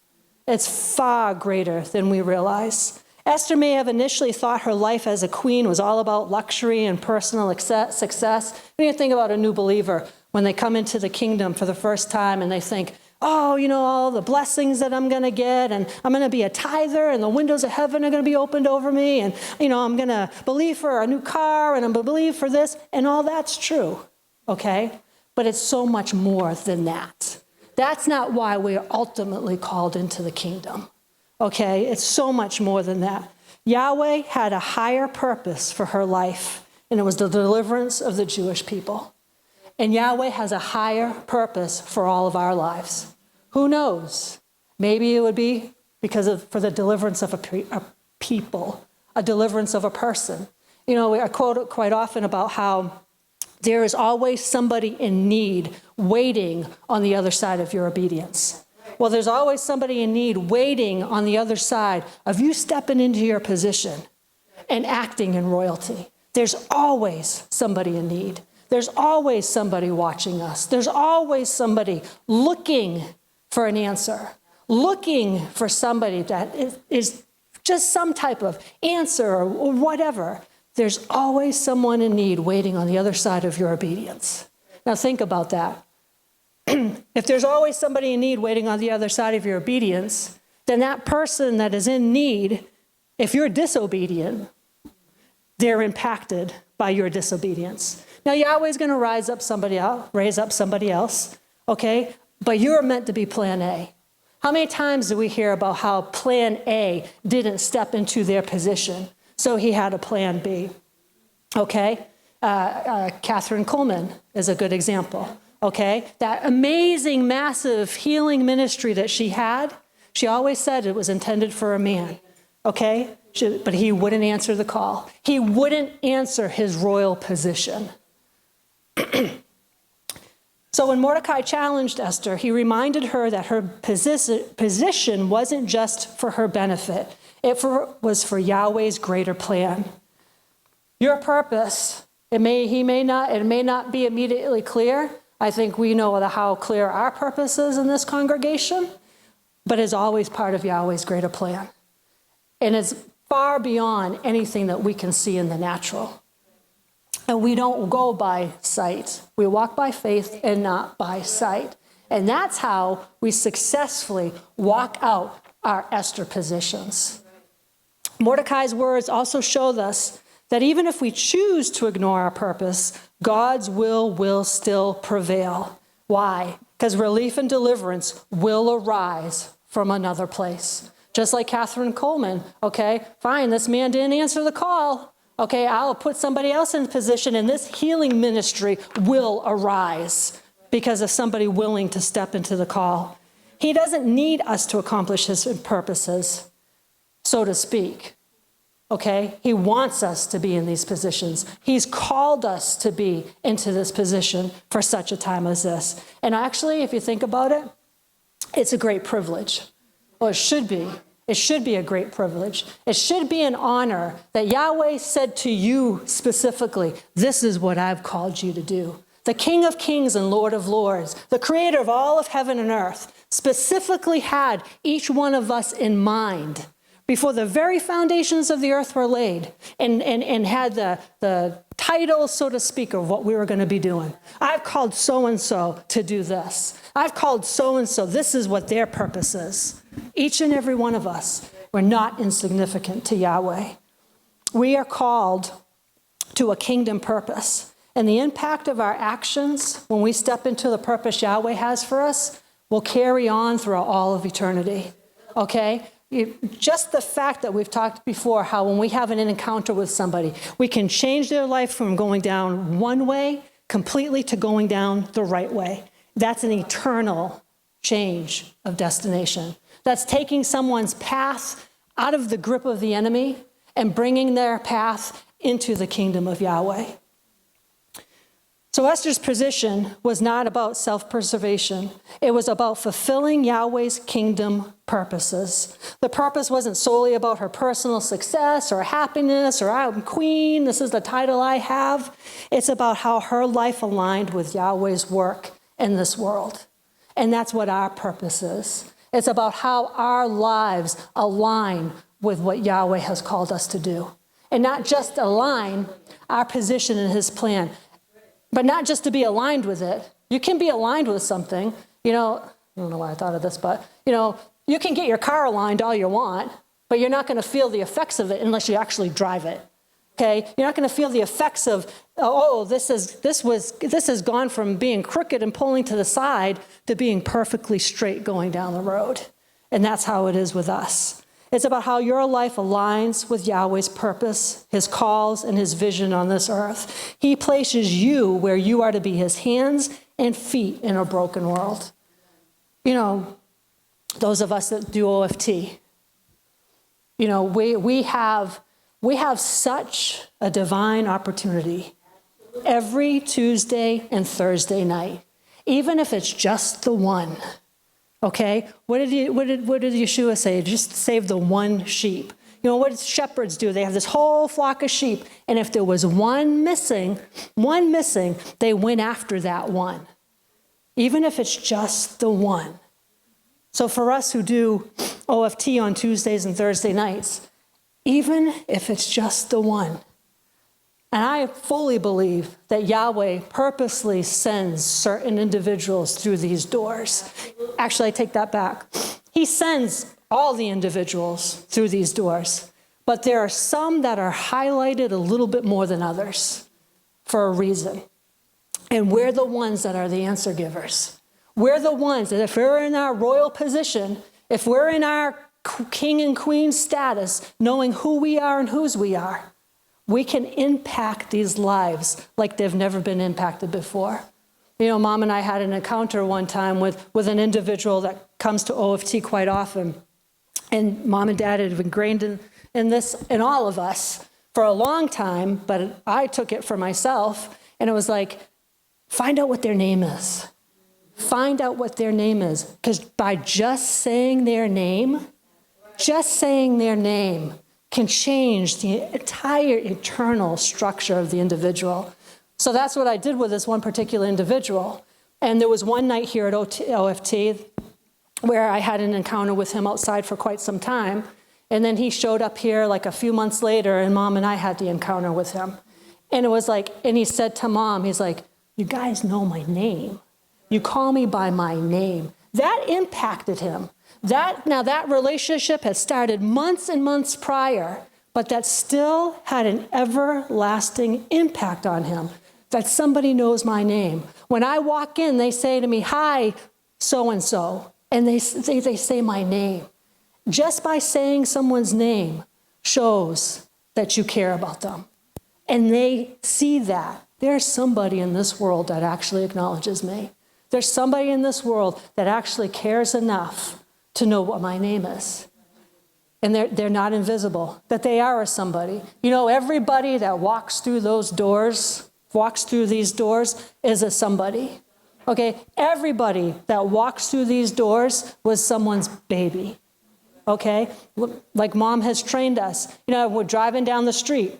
It's far greater than we realize. Esther may have initially thought her life as a queen was all about luxury and personal success. When you think about a new believer, when they come into the kingdom for the first time and they think, oh, you know, all the blessings that I'm going to get, and I'm going to be a tither, and the windows of heaven are going to be opened over me, and, you know, I'm going to believe for a new car, and I'm going to believe for this, and all that's true, okay? But it's so much more than that. That's not why we are ultimately called into the kingdom. Okay, it's so much more than that. Yahweh had a higher purpose for her life, and it was the deliverance of the Jewish people. And Yahweh has a higher purpose for all of our lives. Who knows? Maybe it would be for the deliverance of a people, a deliverance of a person. You know, I quote it quite often about how there is always somebody in need waiting on the other side of your obedience. Well, there's always somebody in need waiting on the other side of you stepping into your position and acting in royalty. There's always somebody in need. There's always somebody watching us. There's always somebody looking for an answer, looking for somebody that is just some type of answer or whatever. There's always someone in need waiting on the other side of your obedience. Now think about that. If there's always somebody in need waiting on the other side of your obedience, then that person that is in need, if you're disobedient, they're impacted by your disobedience. Now Yahweh's going to raise up somebody else, okay? But you're meant to be plan A. How many times do we hear about how plan A didn't step into their position, so he had a plan B, okay? Catherine Coleman is a good example, okay? That amazing, massive healing ministry that she had, she always said it was intended for a man, okay? But he wouldn't answer the call. He wouldn't answer his royal position. So when Mordecai challenged Esther, he reminded her that her position wasn't just for her benefit. It was for Yahweh's greater plan. Your purpose, it may not be immediately clear. I think we know how clear our purpose is in this congregation, but it's always part of Yahweh's greater plan. And it's far beyond anything that we can see in the natural. And we don't go by sight. We walk by faith and not by sight. And that's how we successfully walk out our Esther positions. Mordecai's words also show us that even if we choose to ignore our purpose, God's will still prevail. Why? Because relief and deliverance will arise from another place. Just like Catherine Coleman, okay, fine, this man didn't answer the call. Okay, I'll put somebody else in position, and this healing ministry will arise because of somebody willing to step into the call. He doesn't need us to accomplish his purposes, so to speak. Okay, he wants us to be in these positions. He's called us to be into this position for such a time as this. And actually, if you think about it, it's a great privilege. Well, it should be. It should be a great privilege. It should be an honor that Yahweh said to you specifically, this is what I've called you to do. The King of Kings and Lord of Lords, the creator of all of heaven and earth, specifically had each one of us in mind before the very foundations of the earth were laid, and had the title, so to speak, of what we were going to be doing. I've called so-and-so to do this. I've called so-and-so. This is what their purpose is. Each and every one of us, we're not insignificant to Yahweh. We are called to a kingdom purpose. And the impact of our actions when we step into the purpose Yahweh has for us will carry on throughout all of eternity. Okay? Just the fact that we've talked before, how when we have an encounter with somebody, we can change their life from going down one way completely to going down the right way. That's an eternal change of destination. That's taking someone's path out of the grip of the enemy and bringing their path into the kingdom of Yahweh. So Esther's position was not about self-preservation. It was about fulfilling Yahweh's kingdom purposes. The purpose wasn't solely about her personal success or happiness or I'm queen, this is the title I have. It's about how her life aligned with Yahweh's work in this world. And that's what our purpose is. It's about how our lives align with what Yahweh has called us to do. And not just align our position in his plan, but not just to be aligned with it. You can be aligned with something. I don't know why I thought of this, but, you can get your car aligned all you want, but you're not going to feel the effects of it unless you actually drive it. Okay? You're not going to feel the effects of, this has gone from being crooked and pulling to the side to being perfectly straight going down the road. And that's how it is with us. It's about how your life aligns with Yahweh's purpose, his calls, and his vision on this earth. He places you where you are to be his hands and feet in a broken world. Those of us that do OFT, we have such a divine opportunity every Tuesday and Thursday night, even if it's just the one. Okay, what did Yeshua say? Just save the one sheep. What do shepherds do? They have this whole flock of sheep, and if there was one missing, they went after that one, even if it's just the one. So for us who do OFT on Tuesdays and Thursday nights, even if it's just the one, and I fully believe that Yahweh purposely sends certain individuals through these doors. Actually, I take that back. He sends all the individuals through these doors, but there are some that are highlighted a little bit more than others for a reason. And we're the ones that are the answer givers. We're the ones that if we're in our royal position, if we're in our king and queen status, knowing who we are and whose we are, we can impact these lives like they've never been impacted before. You know, Mom and I had an encounter one time with an individual that comes to OFT quite often. And Mom and Dad had ingrained in this, in all of us for a long time, but I took it for myself. And it was like, find out what their name is. Find out what their name is. Because by just saying their name can change the entire eternal structure of the individual. So that's what I did with this one particular individual. And there was one night here at OFT where I had an encounter with him outside for quite some time. And then he showed up here like a few months later, and Mom and I had the encounter with him. And it was like, and he said to Mom, he's like, you guys know my name. You call me by my name. That impacted him. That relationship had started months and months prior, but that still had an everlasting impact on him, that somebody knows my name. When I walk in, they say to me, hi, so-and-so, and they say my name. Just by saying someone's name shows that you care about them. And they see that. There's somebody in this world that actually acknowledges me. There's somebody in this world that actually cares enough to know what my name is. And they're not invisible, that they are a somebody. You know, everybody that walks through these doors is a somebody. Okay, everybody that walks through these doors was someone's baby. Okay, like Mom has trained us. You know, we're driving down the street.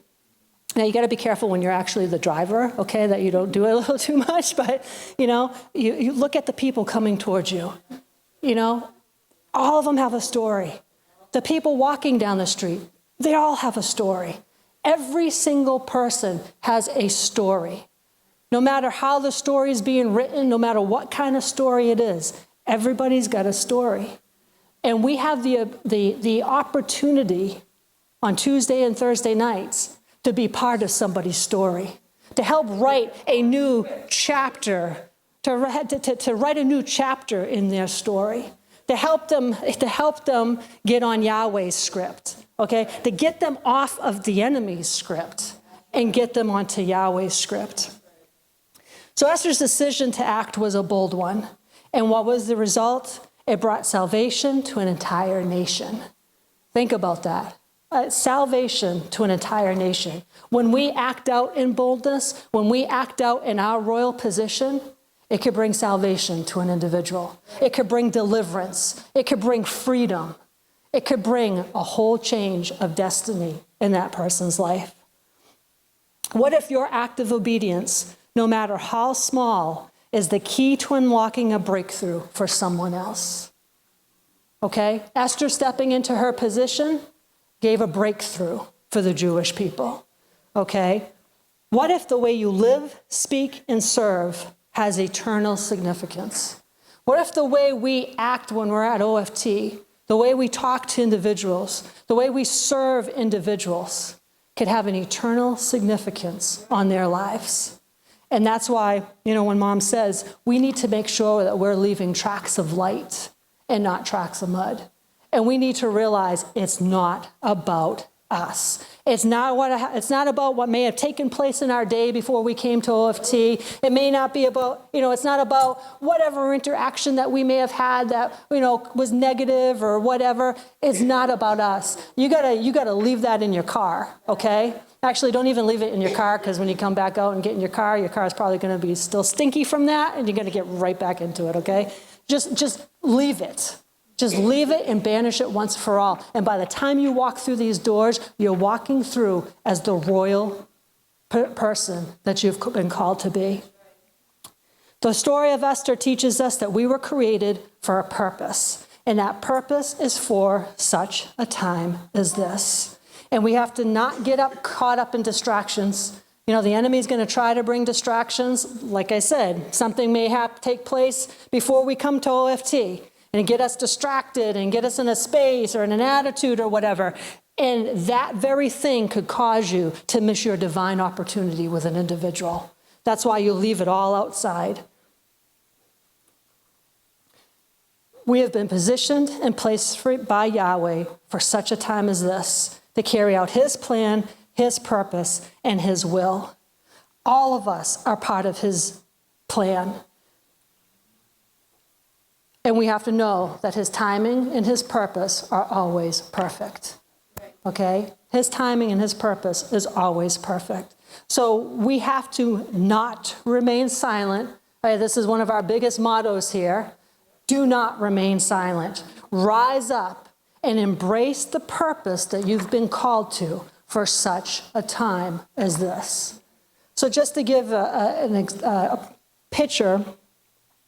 Now, you got to be careful when you're actually the driver, okay, that you don't do it a little too much. But, you know, you look at the people coming towards you. You know, all of them have a story. The people walking down the street, they all have a story. Every single person has a story. No matter how the story is being written, no matter what kind of story it is, everybody's got a story. And we have the opportunity on Tuesday and Thursday nights to be part of somebody's story, to help write a new chapter, to write a new chapter in their story, to help them get on Yahweh's script, okay? To get them off of the enemy's script and get them onto Yahweh's script. So Esther's decision to act was a bold one. And what was the result? It brought salvation to an entire nation. Think about that. Salvation to an entire nation. When we act out in boldness, when we act out in our royal position, it could bring salvation to an individual. It could bring deliverance. It could bring freedom. It could bring a whole change of destiny in that person's life. What if your act of obedience, no matter how small, is the key to unlocking a breakthrough for someone else? Okay? Esther stepping into her position gave a breakthrough for the Jewish people. Okay? What if the way you live, speak, and serve has eternal significance? What if the way we act when we're at OFT, the way we talk to individuals, the way we serve individuals could have an eternal significance on their lives? And that's why, you know, when Mom says, we need to make sure that we're leaving tracks of light and not tracks of mud. And we need to realize it's not about us. It's not about what may have taken place in our day before we came to OFT. It may not be about, you know, it's not about whatever interaction that we may have had that, you know, was negative or whatever. It's not about us. You gotta leave that in your car, okay? Actually, don't even leave it in your car, because when you come back out and get in your car is probably going to be still stinky from that, and you're going to get right back into it, okay? Just leave it. Just leave it and banish it once for all. And by the time you walk through these doors, you're walking through as the royal person that you've been called to be. The story of Esther teaches us that we were created for a purpose, and that purpose is for such a time as this. And we have to not get caught up in distractions. You know, the enemy's going to try to bring distractions. Like I said, something may take place before we come to OFT and get us distracted and get us in a space or in an attitude or whatever. And that very thing could cause you to miss your divine opportunity with an individual. That's why you leave it all outside. We have been positioned and placed by Yahweh for such a time as this, to carry out his plan, his purpose, and his will. All of us are part of his plan. And we have to know that his timing and his purpose are always perfect. Okay? His timing and his purpose is always perfect. So we have to not remain silent. Right? This is one of our biggest mottos here. Do not remain silent. Rise up and embrace the purpose that you've been called to for such a time as this. So just to give a picture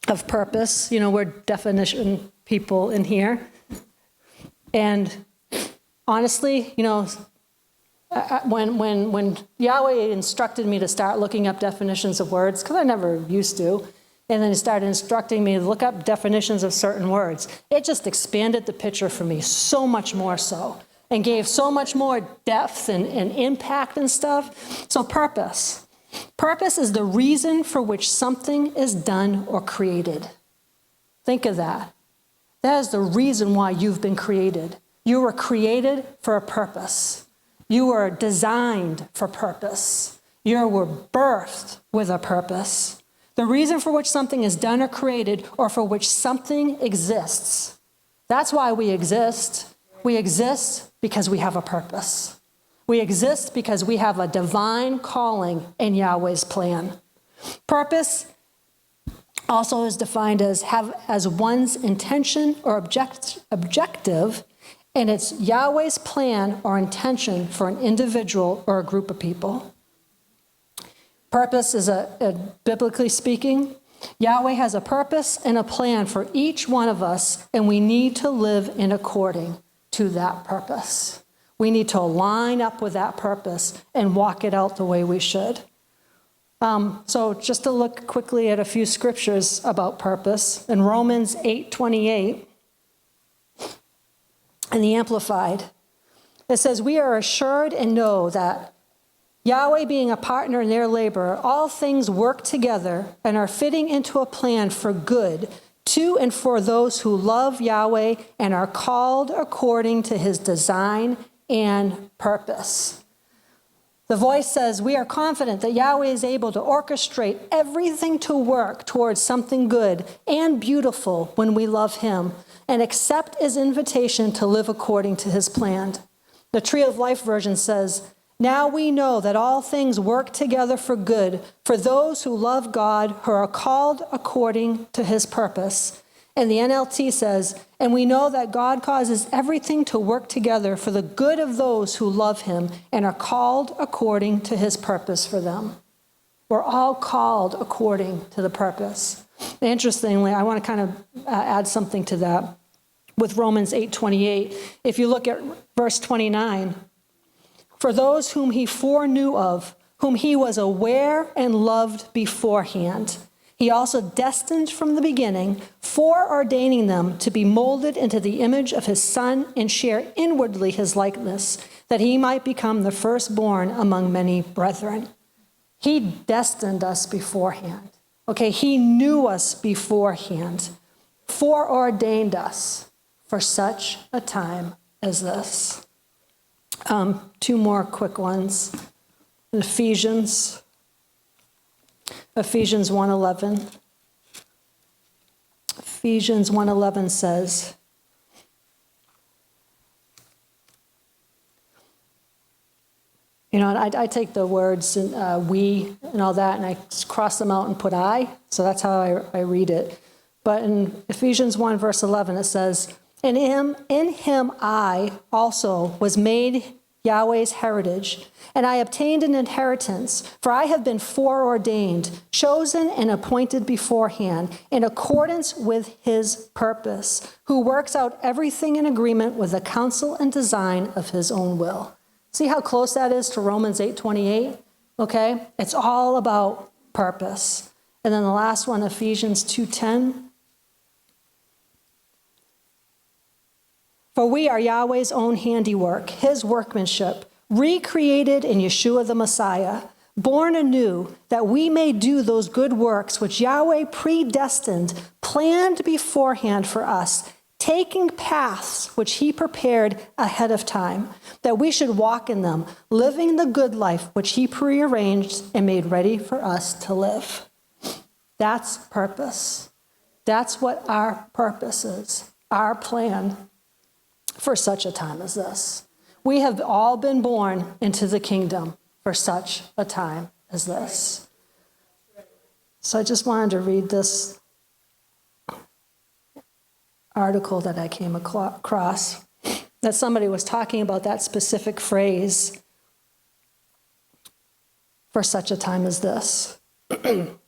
of purpose, we're definition people in here. And honestly, when Yahweh instructed me to start looking up definitions of words, because I never used to, and then he started instructing me to look up definitions of certain words, it just expanded the picture for me so much more so, and gave so much more depth and impact and stuff. So purpose. Purpose is the reason for which something is done or created. Think of that. That is the reason why you've been created. You were created for a purpose. You were designed for purpose. You were birthed with a purpose. The reason for which something is done or created, or for which something exists. That's why we exist. We exist because we have a purpose. We exist because we have a divine calling in Yahweh's plan. Purpose also is defined as one's intention or objective, and it's Yahweh's plan or intention for an individual or a group of people. Purpose is biblically speaking, Yahweh has a purpose and a plan for each one of us, and we need to live in according to that purpose. We need to line up with that purpose and walk it out the way we should. So just to look quickly at a few scriptures about purpose. In Romans 8:28, in the Amplified, it says, "We are assured and know that Yahweh being a partner in their labor, all things work together and are fitting into a plan for good to and for those who love Yahweh and are called according to his design and purpose." The voice says, "We are confident that Yahweh is able to orchestrate everything to work towards something good and beautiful when we love him and accept his invitation to live according to his plan." The Tree of Life version says, "Now we know that all things work together for good for those who love God, who are called according to his purpose." And the NLT says, "And we know that God causes everything to work together for the good of those who love him and are called according to his purpose for them." We're all called according to the purpose. Interestingly, I want to kind of add something to that with Romans 8:28. If you look at verse 29, "For those whom he foreknew of, whom he was aware and loved beforehand, he also destined from the beginning, foreordaining them to be molded into the image of his Son and share inwardly his likeness, that he might become the firstborn among many brethren." He destined us beforehand. Okay, he knew us beforehand, foreordained us for such a time as this. Two more quick ones. Ephesians 1:11. Ephesians 1:11 says, I take the words we and all that, and I cross them out and put I, so that's how I read it. But in Ephesians 1 verse 11, it says, in him I also was made Yahweh's heritage, and I obtained an inheritance, for I have been foreordained, chosen and appointed beforehand, in accordance with his purpose, who works out everything in agreement with the counsel and design of his own will. See how close that is to Romans 8:28? Okay? It's all about purpose. And then the last one, Ephesians 2:10. For we are Yahweh's own handiwork, his workmanship, recreated in Yeshua the Messiah, born anew, that we may do those good works which Yahweh predestined, planned beforehand for us, taking paths which he prepared ahead of time, that we should walk in them, living the good life which he prearranged and made ready for us to live. That's purpose. That's what our purpose is, our plan for such a time as this. We have all been born into the kingdom for such a time as this. So I just wanted to read this article that I came across, that somebody was talking about that specific phrase, for such a time as this. And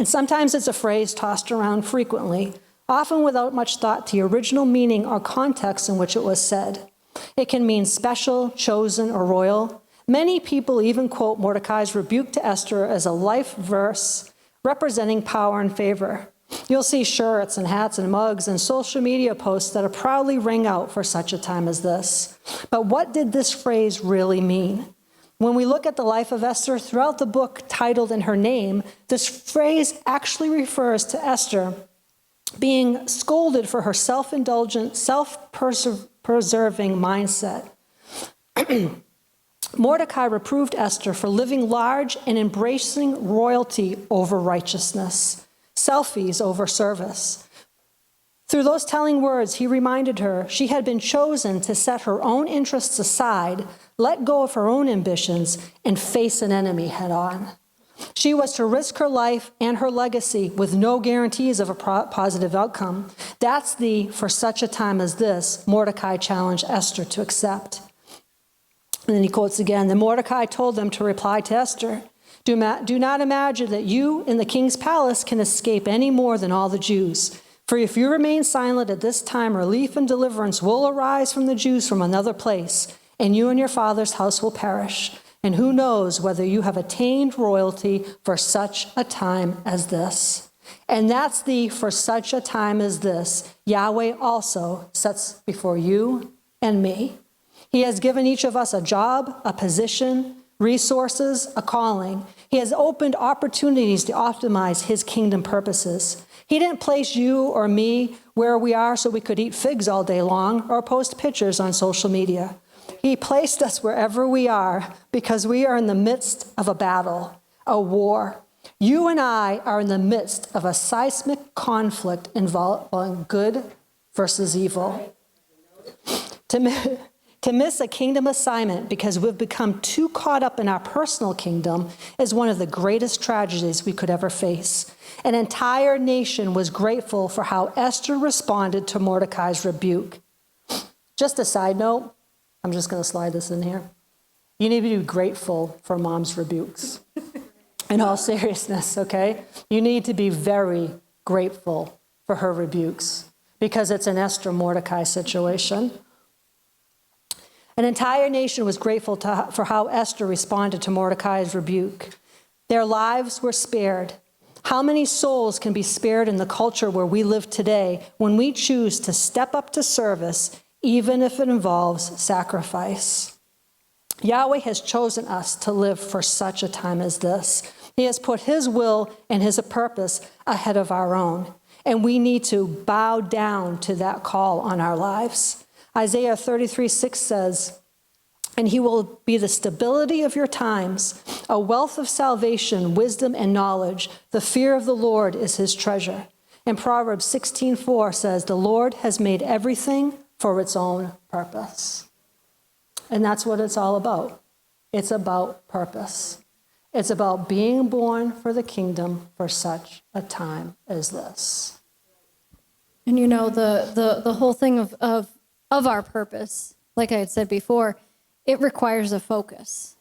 sometimes it's a phrase tossed around frequently, often without much thought to the original meaning or context in which it was said. It can mean special, chosen, or royal. Many people even quote Mordecai's rebuke to Esther as a life verse representing power and favor. You'll see shirts and hats and mugs and social media posts that proudly ring out for such a time as this. But what did this phrase really mean? When we look at the life of Esther throughout the book titled in her name, this phrase actually refers to Esther being scolded for her self-indulgent, self-preserving mindset. Mordecai reproved Esther for living large and embracing royalty over righteousness, selfies over service. Through those telling words, he reminded her she had been chosen to set her own interests aside, let go of her own ambitions, and face an enemy head on. She was to risk her life and her legacy with no guarantees of a positive outcome. That's the "for such a time as this" Mordecai challenged Esther to accept. And then he quotes again, "Then Mordecai told them to reply to Esther, do not imagine that you in the king's palace can escape any more than all the Jews. For if you remain silent at this time, relief and deliverance will arise from the Jews from another place, and you and your father's house will perish. And who knows whether you have attained royalty for such a time as this." And that's the "for such a time as this" Yahweh also sets before you and me. He has given each of us a job, a position, resources, a calling. He has opened opportunities to optimize his kingdom purposes. He didn't place you or me where we are so we could eat figs all day long or post pictures on social media. He placed us wherever we are because we are in the midst of a battle, a war. You and I are in the midst of a seismic conflict involving good versus evil. To miss a kingdom assignment because we've become too caught up in our personal kingdom is one of the greatest tragedies we could ever face. An entire nation was grateful for how Esther responded to Mordecai's rebuke. Just a side note, I'm just going to slide this in here. You need to be grateful for mom's rebukes. In all seriousness, okay? You need to be very grateful for her rebukes because it's an Esther-Mordecai situation. An entire nation was grateful for how Esther responded to Mordecai's rebuke. Their lives were spared. How many souls can be spared in the culture where we live today when we choose to step up to service, even if it involves sacrifice? Yahweh has chosen us to live for such a time as this. He has put his will and his purpose ahead of our own, and we need to bow down to that call on our lives. Isaiah 33:6 says, "And he will be the stability of your times, a wealth of salvation, wisdom, and knowledge. The fear of the Lord is his treasure." And Proverbs 16:4 says, "The Lord has made everything for its own purpose." And that's what it's all about. It's about purpose. It's about being born for the kingdom for such a time as this. And you know, the whole thing of our purpose, like I had said before, it requires a focus.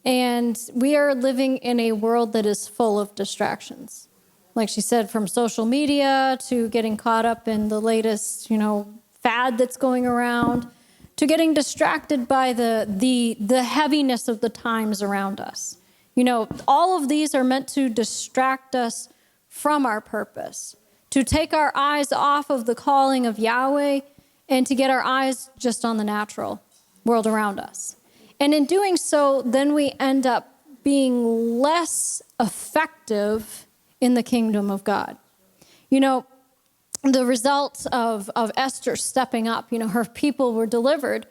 And we are living in a world that is full of distractions. Like she said, from social media to getting caught up in the latest, fad that's going around, to getting distracted by the heaviness of the times around us. All of these are meant to distract us from our purpose, to take our eyes off of the calling of Yahweh and to get our eyes just on the natural world around us. And in doing so, then we end up being less effective in the kingdom of God. the result of Esther stepping up. Her people were delivered.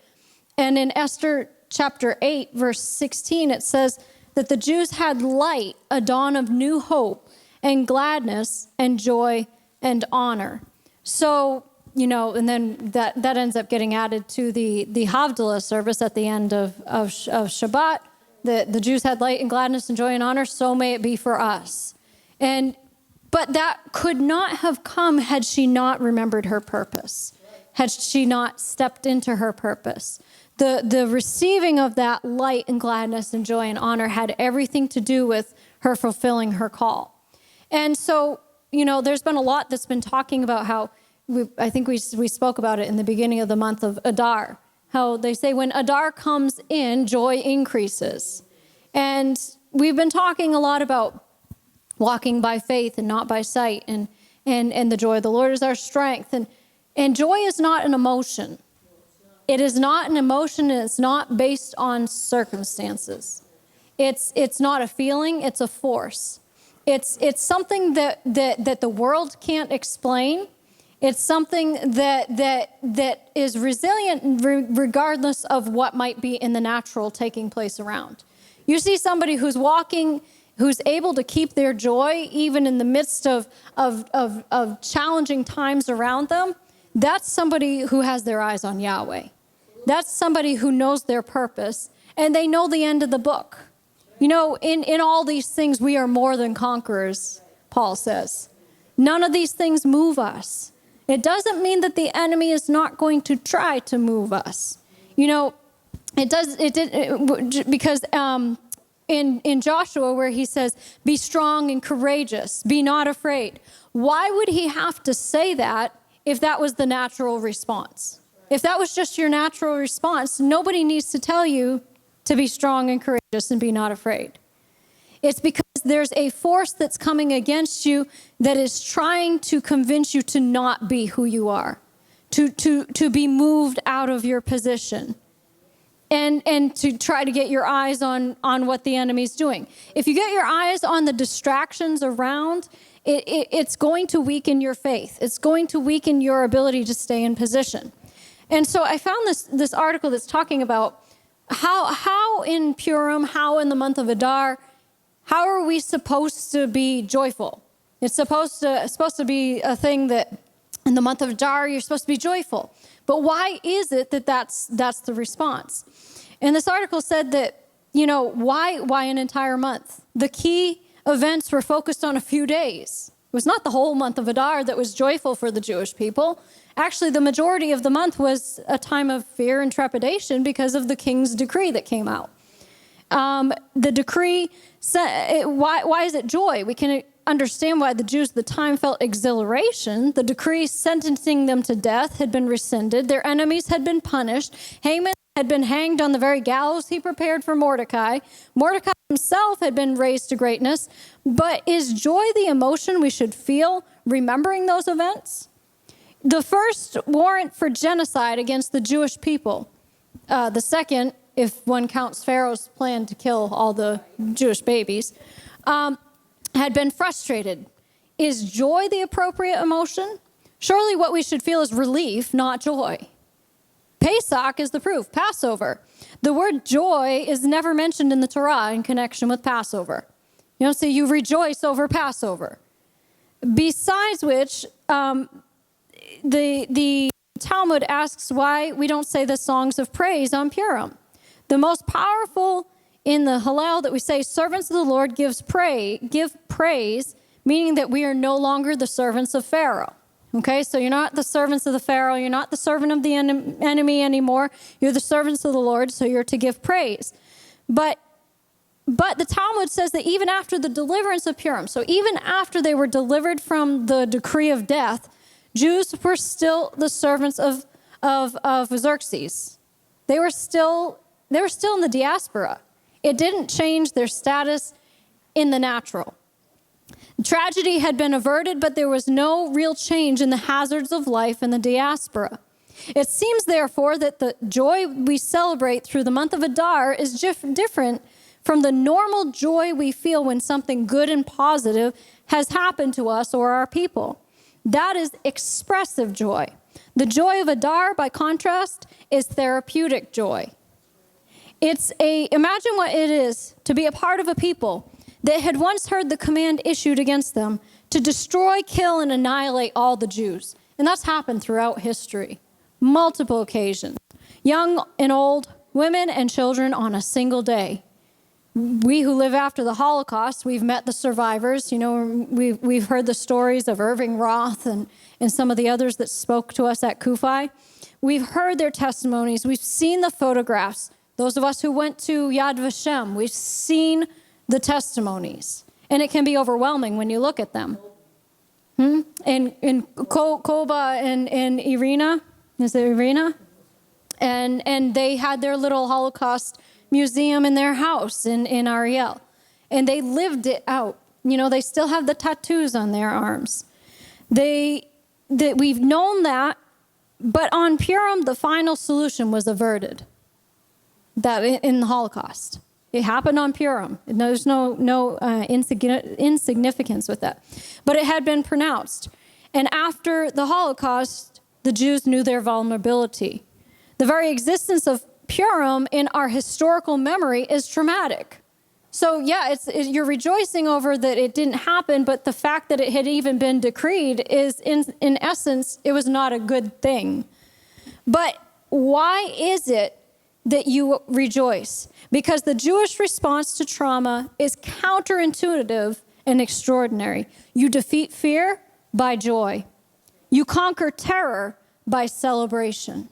And in Esther chapter 8, verse 16, it says that the Jews had light, a dawn of new hope and gladness and joy and honor. So, and then that ends up getting added to the Havdalah service at the end of Shabbat. The Jews had light and gladness and joy and honor, so may it be for us. But that could not have come had she not remembered her purpose, had she not stepped into her purpose. The receiving of that light and gladness and joy and honor had everything to do with her fulfilling her call. And so, there's been a lot that's been talking about how, I think we spoke about it in the beginning of the month of Adar, how they say when Adar comes in, joy increases. And we've been talking a lot about walking by faith and not by sight, and the joy of the Lord is our strength. And joy is not an emotion. It is not an emotion, and it's not based on circumstances. It's not a feeling, it's a force. It's something that the world can't explain. It's something that is resilient regardless of what might be in the natural taking place around. You see somebody who's walking, who's able to keep their joy even in the midst of challenging times around them. That's somebody who has their eyes on Yahweh. That's somebody who knows their purpose, and they know the end of the book. In all these things, we are more than conquerors, Paul says. None of these things move us. It doesn't mean that the enemy is not going to try to move us. Because in Joshua, where he says, be strong and courageous, be not afraid. Why would he have to say that if that was the natural response? If that was just your natural response, nobody needs to tell you to be strong and courageous and be not afraid. It's because there's a force that's coming against you that is trying to convince you to not be who you are, to be moved out of your position, and to try to get your eyes on what the enemy's doing. If you get your eyes on the distractions around, it's going to weaken your faith. It's going to weaken your ability to stay in position. And so I found this article that's talking about how in Purim, how in the month of Adar, how are we supposed to be joyful? It's supposed to be a thing that in the month of Adar, you're supposed to be joyful. But why is it that's the response? And this article said that, why an entire month? The key events were focused on a few days. It was not the whole month of Adar that was joyful for the Jewish people. Actually, the majority of the month was a time of fear and trepidation because of the king's decree that came out. The decree said, why is it joy? We can understand why the Jews at the time felt exhilaration. The decree sentencing them to death had been rescinded. Their enemies had been punished. Haman had been hanged on the very gallows he prepared for Mordecai. Mordecai himself had been raised to greatness. But is joy the emotion we should feel remembering those events? The first warrant for genocide against the Jewish people, the second, if one counts Pharaoh's plan to kill all the Jewish babies, had been frustrated. Is joy the appropriate emotion? Surely what we should feel is relief, not joy. Pesach is the proof, Passover. The word joy is never mentioned in the Torah in connection with Passover. You don't say you rejoice over Passover. Besides which, the Talmud asks why we don't say the songs of praise on Purim. The most powerful in the Hallel that we say, servants of the Lord give praise, meaning that we are no longer the servants of Pharaoh. Okay, so you're not the servants of the Pharaoh. You're not the servant of the enemy anymore. You're the servants of the Lord, so you're to give praise. But the Talmud says that even after the deliverance of Purim, so even after they were delivered from the decree of death, Jews were still the servants of Xerxes. They were still in the diaspora. It didn't change their status in the natural. Tragedy had been averted, but there was no real change in the hazards of life in the diaspora. It seems, therefore, that the joy we celebrate through the month of Adar is different from the normal joy we feel when something good and positive has happened to us or our people. That is expressive joy. The joy of Adar, by contrast, is therapeutic joy. Imagine what it is to be a part of a people that had once heard the command issued against them to destroy, kill, and annihilate all the Jews. And that's happened throughout history, multiple occasions. Young and old, women and children on a single day. We who live after the Holocaust, we've met the survivors. You know, we've heard the stories of Irving Roth and some of the others that spoke to us at Kufi. We've heard their testimonies. We've seen the photographs. Those of us who went to Yad Vashem, we've seen the testimonies. And it can be overwhelming when you look at them. And Koba and Irina, is it Irina? And they had their little Holocaust museum in their house in Ariel. And they lived it out. You know, they still have the tattoos on their arms. We've known that, but on Purim, the final solution was averted. That in the Holocaust. It happened on Purim. There's no insignificance with that. But it had been pronounced. And after the Holocaust, the Jews knew their vulnerability. The very existence of Purim in our historical memory is traumatic. So yeah, you're rejoicing over that it didn't happen, but the fact that it had even been decreed is, in essence, it was not a good thing. But why is it that you rejoice? Because the Jewish response to trauma is counterintuitive and extraordinary. You defeat fear by joy. You conquer terror by celebration.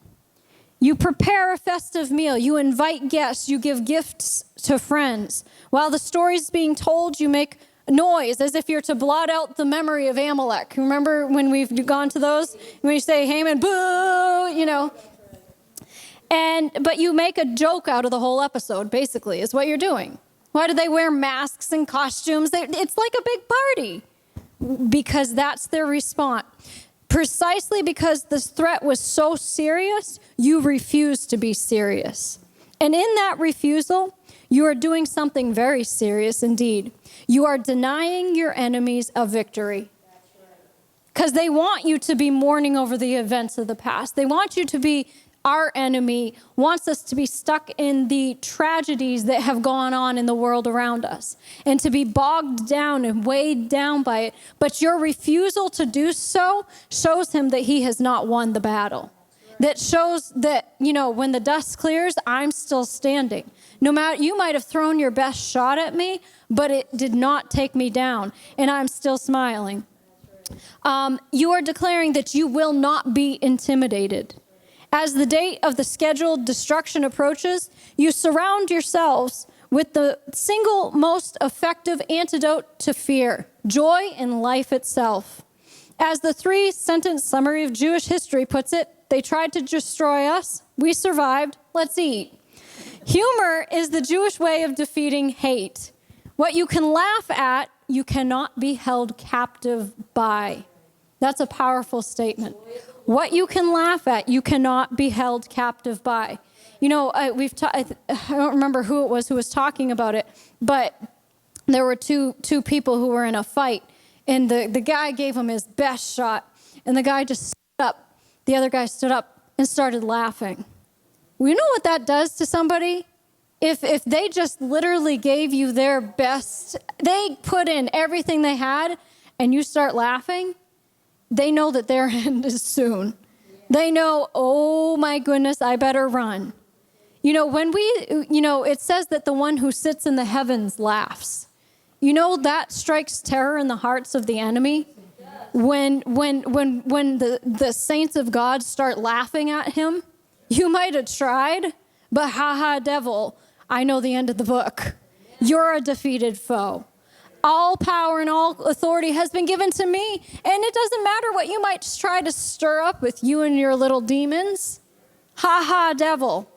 You prepare a festive meal. You invite guests. You give gifts to friends. While the story's being told, you make noise as if you're to blot out the memory of Amalek. Remember when we've gone to those? When you say, Haman, boo, you know. But you make a joke out of the whole episode, basically, is what you're doing. Why do they wear masks and costumes? It's like a big party. Because that's their response. Precisely because this threat was so serious, you refuse to be serious. And in that refusal, you are doing something very serious indeed. You are denying your enemies a victory. Because they want you to be mourning over the events of the past. They want you to be, our enemy wants us to be stuck in the tragedies that have gone on in the world around us and to be bogged down and weighed down by it. But your refusal to do so shows him that he has not won the battle. That shows that, you know, when the dust clears, I'm still standing. No matter, you might have thrown your best shot at me, but it did not take me down, and I'm still smiling. You are declaring that you will not be intimidated. As the date of the scheduled destruction approaches, you surround yourselves with the single most effective antidote to fear, joy in life itself. As the 3-sentence summary of Jewish history puts it, they tried to destroy us. We survived. Let's eat. Humor is the Jewish way of defeating hate. What you can laugh at, you cannot be held captive by. That's a powerful statement. What you can laugh at, you cannot be held captive by. You know, I don't remember who it was who was talking about it, but there were two people who were in a fight, and the guy gave him his best shot, and the guy just stood up. The other guy stood up and started laughing. Well, you know what that does to somebody? If they just literally gave you their best, they put in everything they had, and you start laughing, they know that their end is soon. They know, oh my goodness, I better run. You know, it says that the one who sits in the heavens laughs. You know, that strikes terror in the hearts of the enemy. When the saints of God start laughing at him, you might have tried, but devil, I know the end of the book. You're a defeated foe. All power and all authority has been given to me. And it doesn't matter what you might try to stir up with you and your little demons. Devil.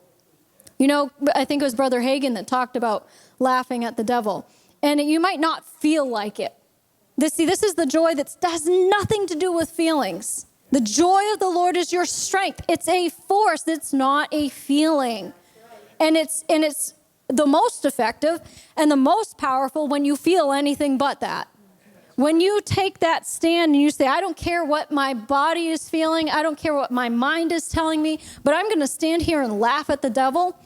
You know, I think it was Brother Hagin that talked about laughing at the devil. And you might not feel like it. This is the joy that has nothing to do with feelings. The joy of the Lord is your strength. It's a force. It's not a feeling. And it's the most effective and the most powerful when you feel anything but that. When you take that stand and you say, I don't care what my body is feeling, I don't care what my mind is telling me, but I'm going to stand here and laugh at the devil.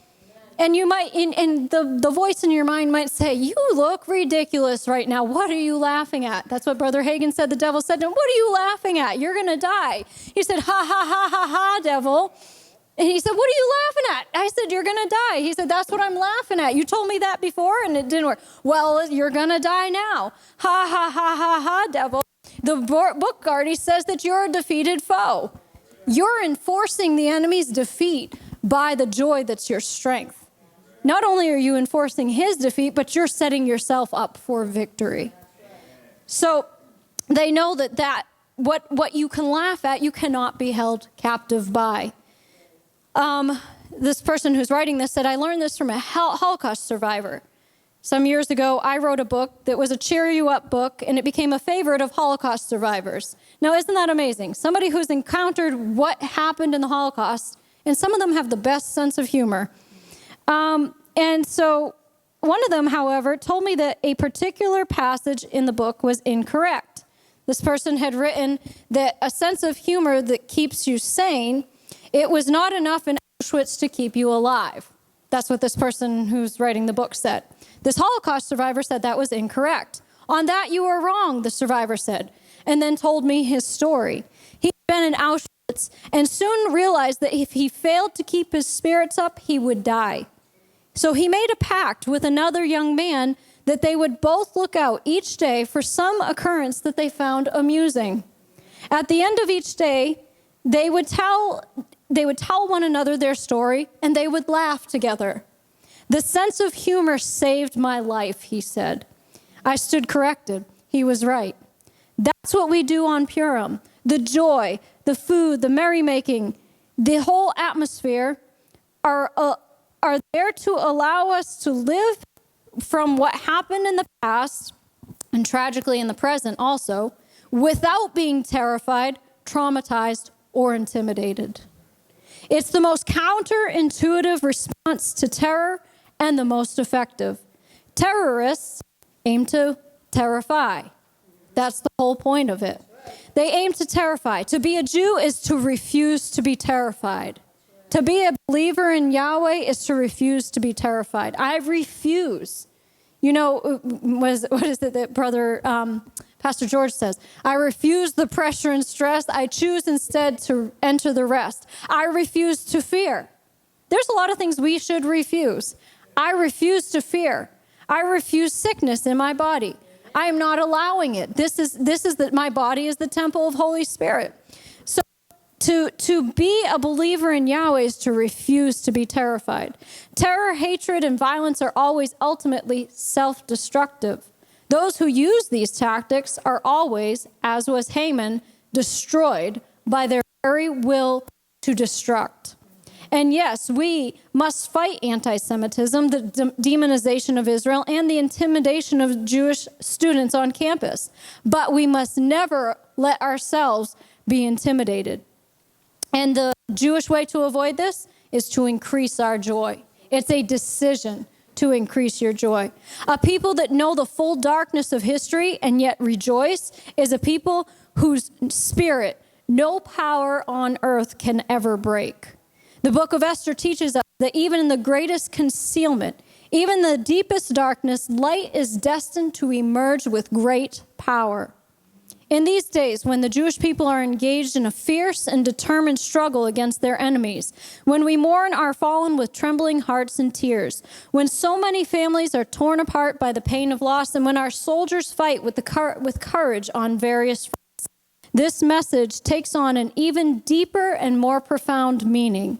And you might, and the voice in your mind might say, you look ridiculous right now. What are you laughing at? That's what Brother Hagin said. The devil said to him, what are you laughing at? You're going to die. He said, ha, ha, ha, ha, ha, devil. And he said, what are you laughing at? I said, you're going to die. He said, that's what I'm laughing at. You told me that before and it didn't work. Well, you're going to die now. Ha, ha, ha, ha, ha, devil. The book already says that you're a defeated foe. You're enforcing the enemy's defeat by the joy that's your strength. Not only are you enforcing his defeat, but you're setting yourself up for victory. So they know that what you can laugh at, you cannot be held captive by. This person who's writing this said, I learned this from a Holocaust survivor. Some years ago, I wrote a book that was a cheer you up book, and it became a favorite of Holocaust survivors. Now, isn't that amazing? Somebody who's encountered what happened in the Holocaust, and some of them have the best sense of humor. And so one of them, however, told me that a particular passage in the book was incorrect. This person had written that a sense of humor that keeps you sane, it was not enough in Auschwitz to keep you alive. That's what this person who's writing the book said. This Holocaust survivor said that was incorrect. On that, you are wrong, the survivor said, and then told me his story. He'd been in Auschwitz and soon realized that if he failed to keep his spirits up, he would die. So he made a pact with another young man that they would both look out each day for some occurrence that they found amusing. At the end of each day, they would tell one another their story, and they would laugh together. The sense of humor saved my life, he said. I stood corrected. He was right. That's what we do on Purim. The joy, the food, the merrymaking, the whole atmosphere are there to allow us to live from what happened in the past, and tragically in the present also, without being terrified, traumatized, or intimidated. It's the most counterintuitive response to terror and the most effective. Terrorists aim to terrify. That's the whole point of it. They aim to terrify. To be a Jew is to refuse to be terrified. To be a believer in Yahweh is to refuse to be terrified. I refuse. You know, what is it that Brother Pastor George says? I refuse the pressure and stress. I choose instead to enter the rest. I refuse to fear. There's a lot of things we should refuse. I refuse to fear. I refuse sickness in my body. I am not allowing it. This is that my body is the temple of Holy Spirit. So to be a believer in Yahweh is to refuse to be terrified. Terror, hatred, and violence are always ultimately self-destructive. Those who use these tactics are always, as was Haman, destroyed by their very will to destruct. And yes, we must fight anti-Semitism, the demonization of Israel, and the intimidation of Jewish students on campus. But we must never let ourselves be intimidated. And the Jewish way to avoid this is to increase our joy. It's a decision to increase your joy. A people that know the full darkness of history and yet rejoice is a people whose spirit no power on earth can ever break. The book of Esther teaches us that even in the greatest concealment, even the deepest darkness, light is destined to emerge with great power. In these days, when the Jewish people are engaged in a fierce and determined struggle against their enemies, when we mourn our fallen with trembling hearts and tears, when so many families are torn apart by the pain of loss, and when our soldiers fight with courage on various fronts, this message takes on an even deeper and more profound meaning.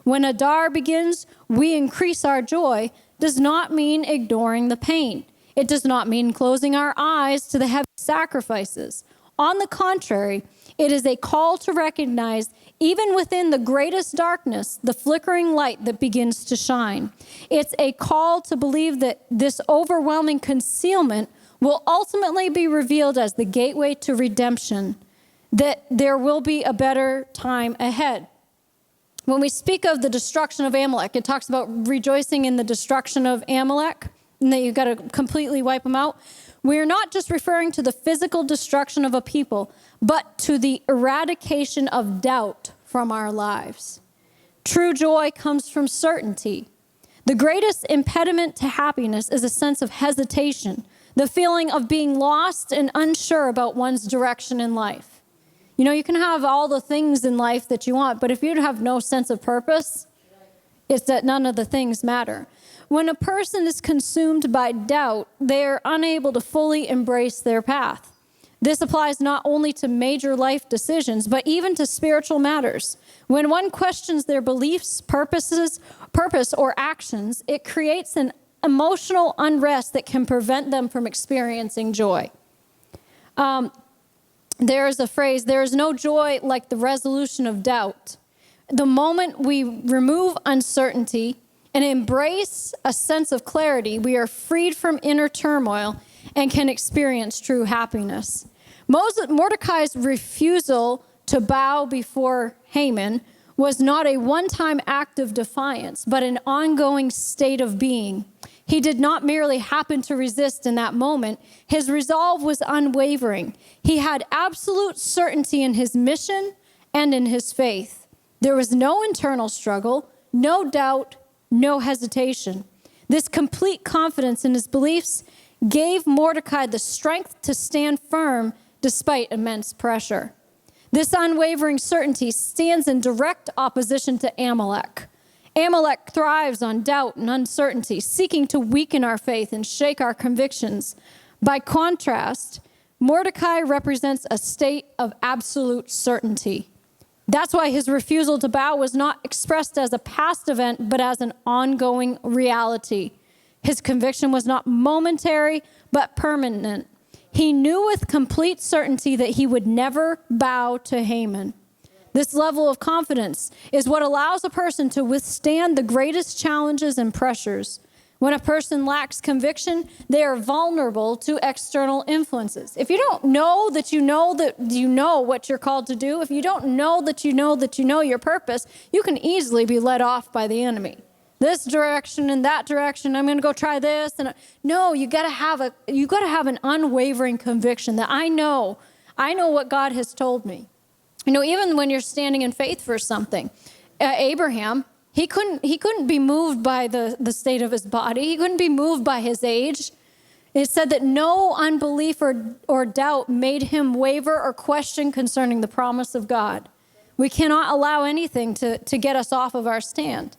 When Adar begins, we increase our joy, does not mean ignoring the pain. It does not mean closing our eyes to the heavy sacrifices. On the contrary, it is a call to recognize, even within the greatest darkness, the flickering light that begins to shine. It's a call to believe that this overwhelming concealment will ultimately be revealed as the gateway to redemption, that there will be a better time ahead. When we speak of the destruction of Amalek, it talks about rejoicing in the destruction of Amalek, and that you've got to completely wipe them out. we are not just referring to the physical destruction of a people, but to the eradication of doubt from our lives. True joy comes from certainty. The greatest impediment to happiness is a sense of hesitation, the feeling of being lost and unsure about one's direction in life. You know, you can have all the things in life that you want, but if you have no sense of purpose, it's that none of the things matter. When a person is consumed by doubt, they are unable to fully embrace their path. This applies not only to major life decisions, but even to spiritual matters. When one questions their beliefs, purpose, or actions, it creates an emotional unrest that can prevent them from experiencing joy. There is a phrase, there is no joy like the resolution of doubt. The moment we remove uncertainty and embrace a sense of clarity, we are freed from inner turmoil and can experience true happiness. Mordecai's refusal to bow before Haman was not a one-time act of defiance, but an ongoing state of being. He did not merely happen to resist in that moment. His resolve was unwavering. He had absolute certainty in his mission and in his faith. There was no internal struggle, no doubt, no hesitation. This complete confidence in his beliefs gave Mordecai the strength to stand firm despite immense pressure. This unwavering certainty stands in direct opposition to Amalek. Amalek thrives on doubt and uncertainty, seeking to weaken our faith and shake our convictions. By contrast, Mordecai represents a state of absolute certainty. That's why his refusal to bow was not expressed as a past event, but as an ongoing reality. His conviction was not momentary, but permanent. He knew with complete certainty that he would never bow to Haman. This level of confidence is what allows a person to withstand the greatest challenges and pressures. When a person lacks conviction, they are vulnerable to external influences. If you don't know that you know what you're called to do, if you don't know that you know your purpose, you can easily be led off by the enemy. This direction and that direction, I'm going to go try this. And no, you got to have an unwavering conviction that I know what God has told me. You know, even when you're standing in faith for something, Abraham, he couldn't be moved by the state of his body. He couldn't be moved by his age. It said that no unbelief or doubt made him waver or question concerning the promise of God. We cannot allow anything to get us off of our stand.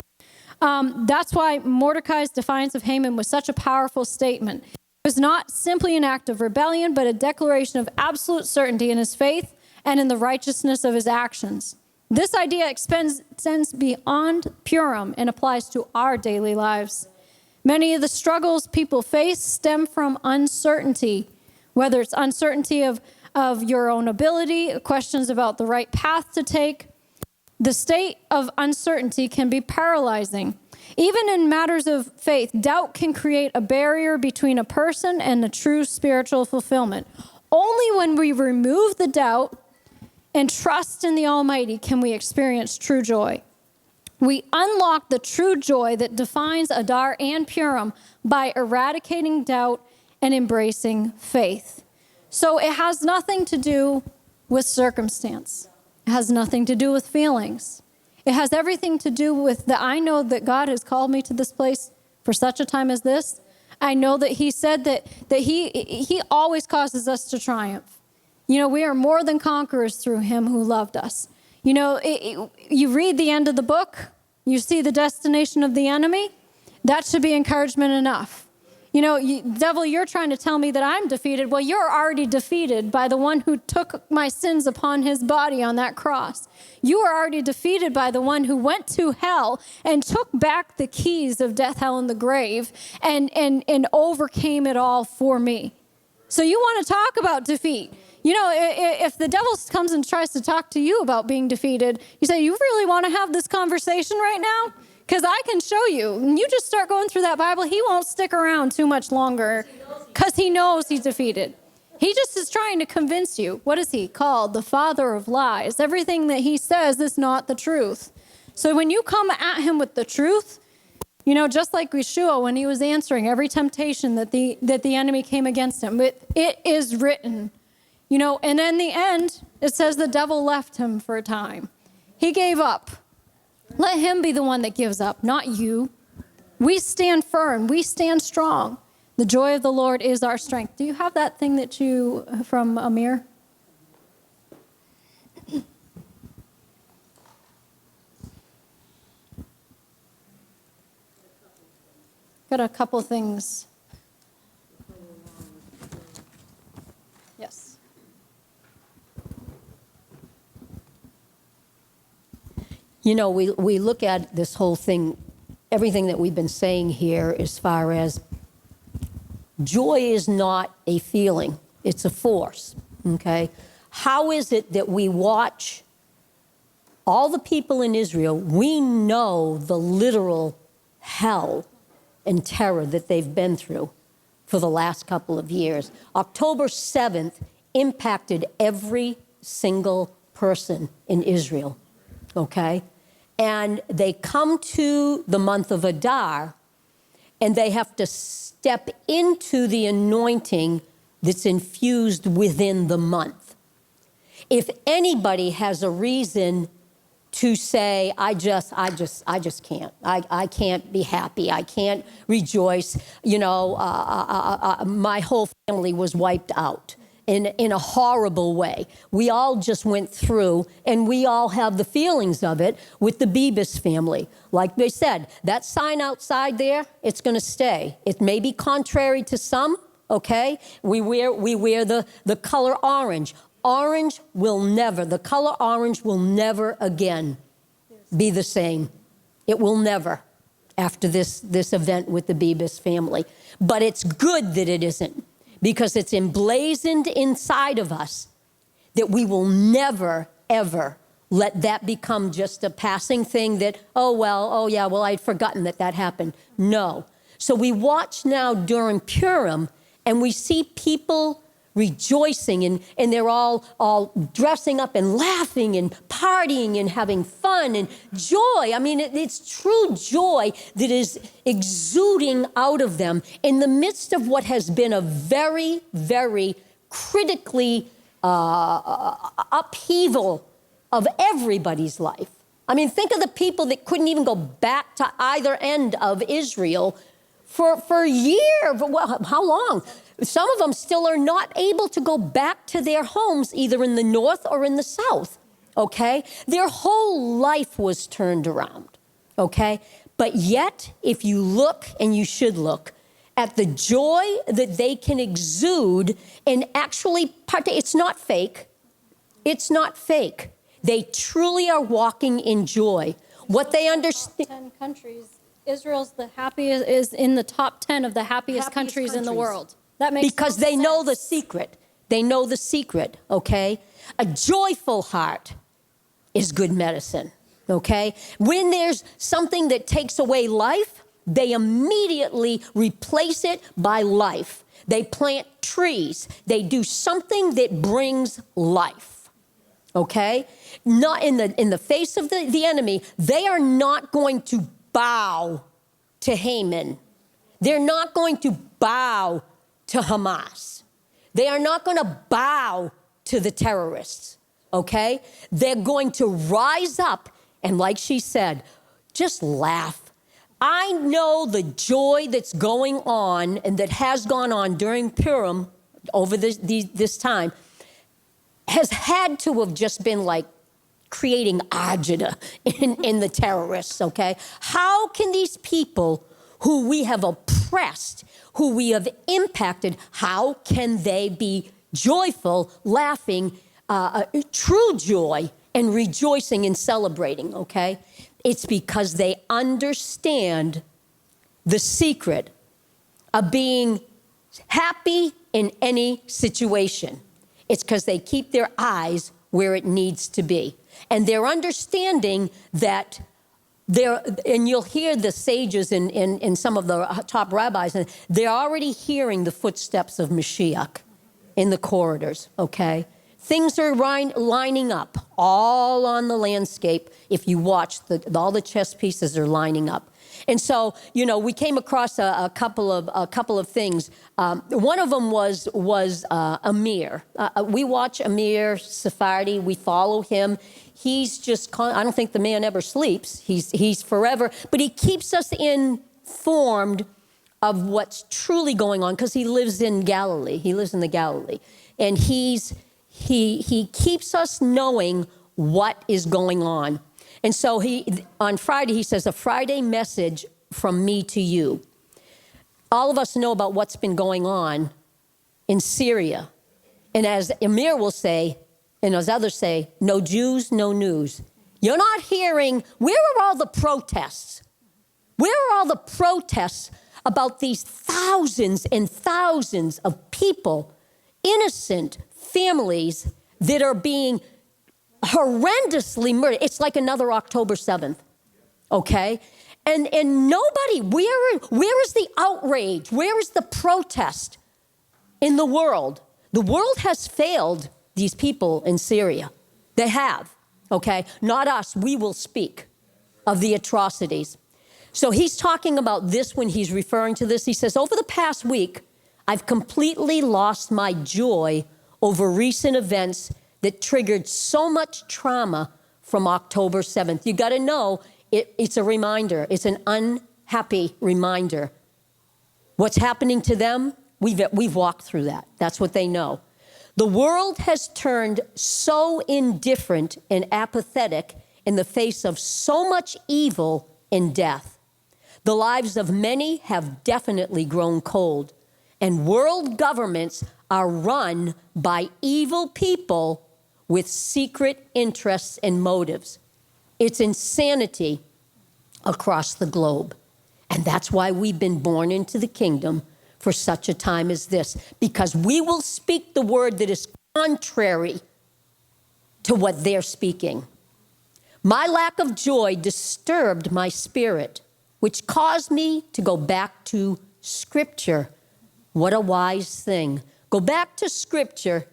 That's why Mordecai's defiance of Haman was such a powerful statement. It was not simply an act of rebellion, but a declaration of absolute certainty in his faith and in the righteousness of his actions. This idea extends beyond Purim and applies to our daily lives. Many of the struggles people face stem from uncertainty, whether it's uncertainty of your own ability, questions about the right path to take. The state of uncertainty can be paralyzing. Even in matters of faith, doubt can create a barrier between a person and the true spiritual fulfillment. Only when we remove the doubt and trust in the Almighty can we experience true joy. We unlock the true joy that defines Adar and Purim by eradicating doubt and embracing faith. So it has nothing to do with circumstance. It has nothing to do with feelings. It has everything to do with that I know that God has called me to this place for such a time as this. I know that he said that he always causes us to triumph. You know, we are more than conquerors through him who loved us. You know, you read the end of the book, you see the destination of the enemy. That should be encouragement enough. You know, devil, you're trying to tell me that I'm defeated. Well, you're already defeated by the one who took my sins upon his body on that cross. You are already defeated by the one who went to hell and took back the keys of death, hell, and the grave and overcame it all for me. So you want to talk about defeat. You know, if the devil comes and tries to talk to you about being defeated, you say, you really want to have this conversation right now? Because I can show you. And you just start going through that Bible, he won't stick around too much longer because he knows he's defeated. He just is trying to convince you. What is he called? The father of lies. Everything that he says is not the truth. So when you come at him with the truth, You know, just like Yeshua, when he was answering every temptation that the enemy came against him, it is written, you know, and in the end, it says the devil left him for a time. He gave up. Let him be the one that gives up, not you. We stand firm. We stand strong. The joy of the Lord is our strength. Do you have that thing that from Amir? Got a couple things. Yes. You know, we look at this whole thing, everything that we've been saying here as far as joy is not a feeling, it's a force, okay? How is it that we watch all the people in Israel, we know the literal hell and terror that they've been through for the last couple of years. October 7th impacted every single person in Israel, okay? And they come to the month of Adar, and they have to step into the anointing that's infused within the month. If anybody has a reason to say, I just can't. I can't be happy. I can't rejoice. You know, my whole family was wiped out in a horrible way. We all just went through, and we all have the feelings of it with the Bebis family. Like they said, that sign outside there, it's going to stay. It may be contrary to some, okay? We wear the color orange. Orange will never, the color orange will never again be the same. It will never after this event with the Bebis family. But it's good that it isn't, because it's emblazoned inside of us that we will never, ever let that become just a passing thing that, I'd forgotten that happened. No. So we watch now during Purim, and we see people rejoicing, and they're all dressing up and laughing and partying and having fun and joy. I mean, it's true joy that is exuding out of them in the midst of what has been a very, very critically upheaval of everybody's life. I mean, think of the people that couldn't even go back to either end of Israel for a year. Well, how long? Some of them still are not able to go back to their homes, either in the north or in the south, okay? Their whole life was turned around, okay? But yet, if you look, and you should look, at the joy that they can exude and actually it's not fake. It's not fake. They truly are walking in joy. What they understand. 10 countries. Israel's the happiest, is in the top 10 of the happiest countries in the world. That makes because they know the secret. They know the secret, okay? A joyful heart is good medicine, okay? When there's something that takes away life, they immediately replace it by life. They plant trees. They do something that brings life, okay? Not in the face of the enemy. They are not going to bow to Haman. They're not going to bow to Hamas. They are not going to bow to the terrorists, okay? They're going to rise up and, like she said, just laugh. I know the joy that's going on and that has gone on during Purim over this time has had to have just been like creating agita in the terrorists, okay? How can these people who we have oppressed, who we have impacted, how can they be joyful, laughing, true joy, and rejoicing and celebrating, okay? It's because they understand the secret of being happy in any situation. It's because they keep their eyes where it needs to be. And they're understanding that and you'll hear the sages and some of the top rabbis, and they're already hearing the footsteps of Mashiach in the corridors, okay? things are lining up all on the landscape. If you watch, all the chess pieces are lining up. And so, we came across a couple of things. One of them was Amir. We watch Amir Sephardi. We follow him. He's just, I don't think the man ever sleeps. He's forever, but he keeps us informed of what's truly going on because he lives in Galilee. He lives in the Galilee. And he keeps us knowing what is going on. And so on Friday, he says, a Friday message from me to you. All of us know about what's been going on in Syria. And as Amir will say, and as others say, no Jews, no news. You're not hearing, where are all the protests? Where are all the protests about these thousands and thousands of people, innocent families that are being horrendously murdered? It's like another October 7th, okay? And nobody, where is the outrage? Where is the protest in the world? The world has failed these people in Syria. They have, okay? Not us. We will speak of the atrocities. So he's talking about this when he's referring to this. He says, over the past week, I've completely lost my joy over recent events that triggered so much trauma from October 7th. You got to know, it's a reminder. It's an unhappy reminder. What's happening to them, we've walked through that. That's what they know. The world has turned so indifferent and apathetic in the face of so much evil and death. The lives of many have definitely grown cold, and world governments are run by evil people with secret interests and motives. It's insanity across the globe. And that's why we've been born into the kingdom for such a time as this, because we will speak the word that is contrary to what they're speaking. My lack of joy disturbed my spirit, which caused me to go back to Scripture. What a wise thing. Go back to Scripture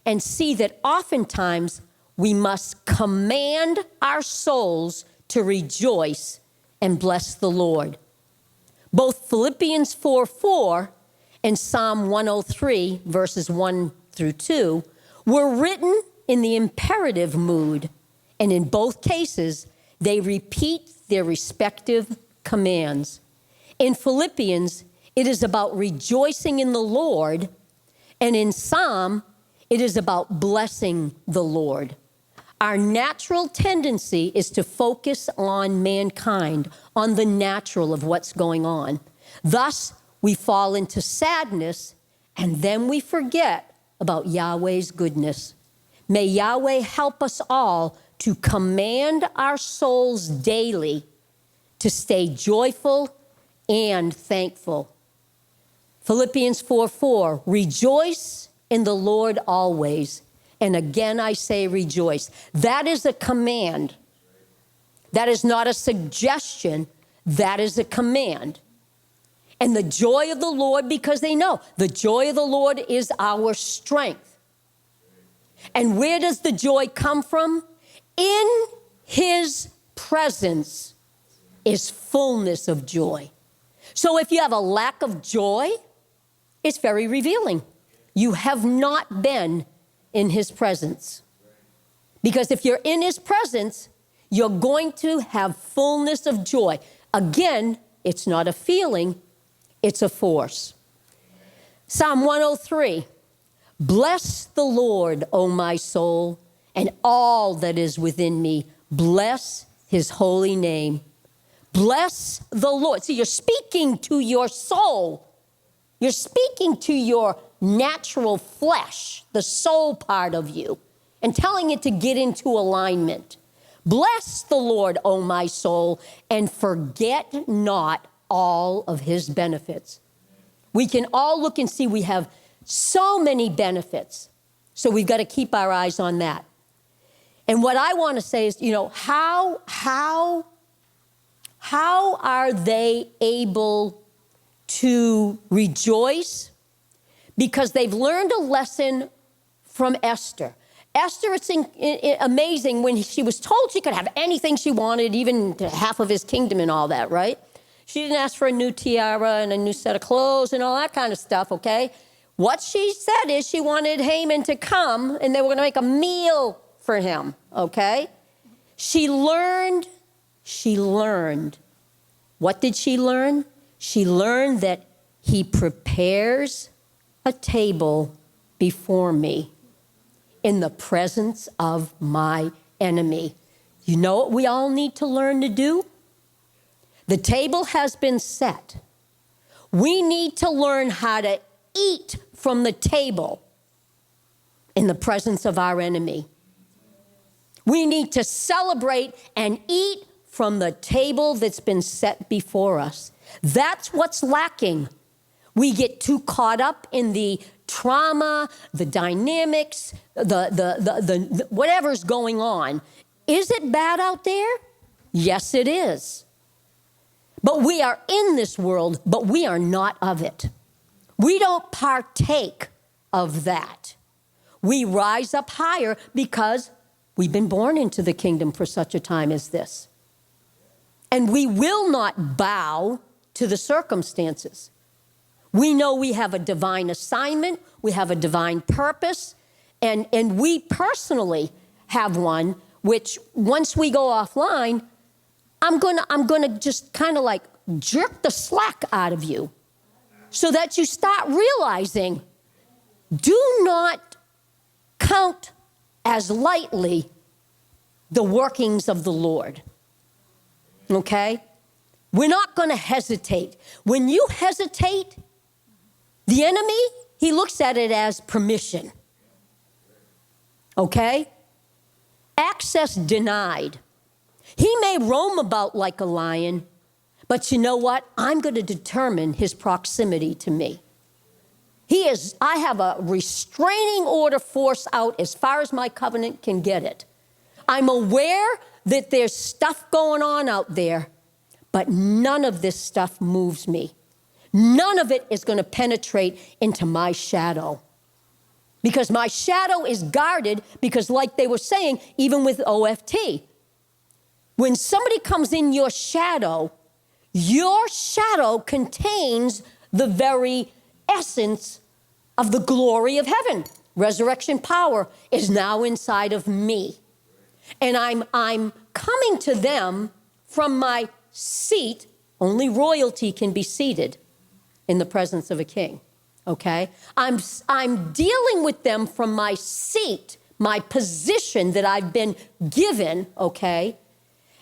and see that oftentimes we must command our souls to rejoice and bless the Lord. Both Philippians 4:4 and Psalm 103, verses 1 through 2, were written in the imperative mood, and in both cases, they repeat their respective commands. In Philippians, it is about rejoicing in the Lord, and in Psalm, it is about blessing the Lord. Our natural tendency is to focus on mankind, on the natural of what's going on. Thus, we fall into sadness, and then we forget about Yahweh's goodness. May Yahweh help us all to command our souls daily to stay joyful and thankful. Philippians 4:4, rejoice in the Lord always. And again, I say rejoice. That is a command. That is not a suggestion. That is a command. And the joy of the Lord, because they know the joy of the Lord is our strength. And where does the joy come from? In his presence is fullness of joy. So if you have a lack of joy, it's very revealing. You have not been in his presence. Because if you're in his presence, you're going to have fullness of joy. Again, it's not a feeling, it's a force. Psalm 103, bless the Lord, O my soul, and all that is within me. Bless his holy name. Bless the Lord. See, you're speaking to your soul. You're speaking to your natural flesh, the soul part of you, and telling it to get into alignment. Bless the Lord, O my soul, and forget not all of his benefits. We can all look and see we have so many benefits, so we've got to keep our eyes on that. And what I want to say is, how are they able to rejoice? Because they've learned a lesson from Esther. Esther, it's amazing when she was told she could have anything she wanted, even half of his kingdom and all that, right? She didn't ask for a new tiara and a new set of clothes and all that kind of stuff, okay? What she said is she wanted Haman to come and they were going to make a meal for him, okay? She learned. What did she learn? She learned that he prepares a table before me in the presence of my enemy. You know what we all need to learn to do? The table has been set. We need to learn how to eat from the table in the presence of our enemy. We need to celebrate and eat from the table that's been set before us. That's what's lacking. We get too caught up in the trauma, the dynamics, the whatever's going on. Is it bad out there? Yes, it is. But we are in this world, but we are not of it. We don't partake of that. We rise up higher because we've been born into the kingdom for such a time as this. And we will not bow to the circumstances. We know we have a divine assignment, we have a divine purpose, and we personally have one, which once we go offline, I'm gonna just kind of like jerk the slack out of you so that you start realizing, do not count as lightly the workings of the Lord. Okay? We're not going to hesitate. When you hesitate, the enemy, he looks at it as permission. Okay? Access denied. He may roam about like a lion, but you know what? I'm going to determine his proximity to me. I have a restraining order force out as far as my covenant can get it. I'm aware that there's stuff going on out there, but none of this stuff moves me. None of it is going to penetrate into my shadow. Because my shadow is guarded, because like they were saying, even with OFT, when somebody comes in your shadow contains the very essence of the glory of heaven. Resurrection power is now inside of me. And I'm coming to them from my seat. Only royalty can be seated in the presence of a king, okay? I'm dealing with them from my seat, my position that I've been given, okay?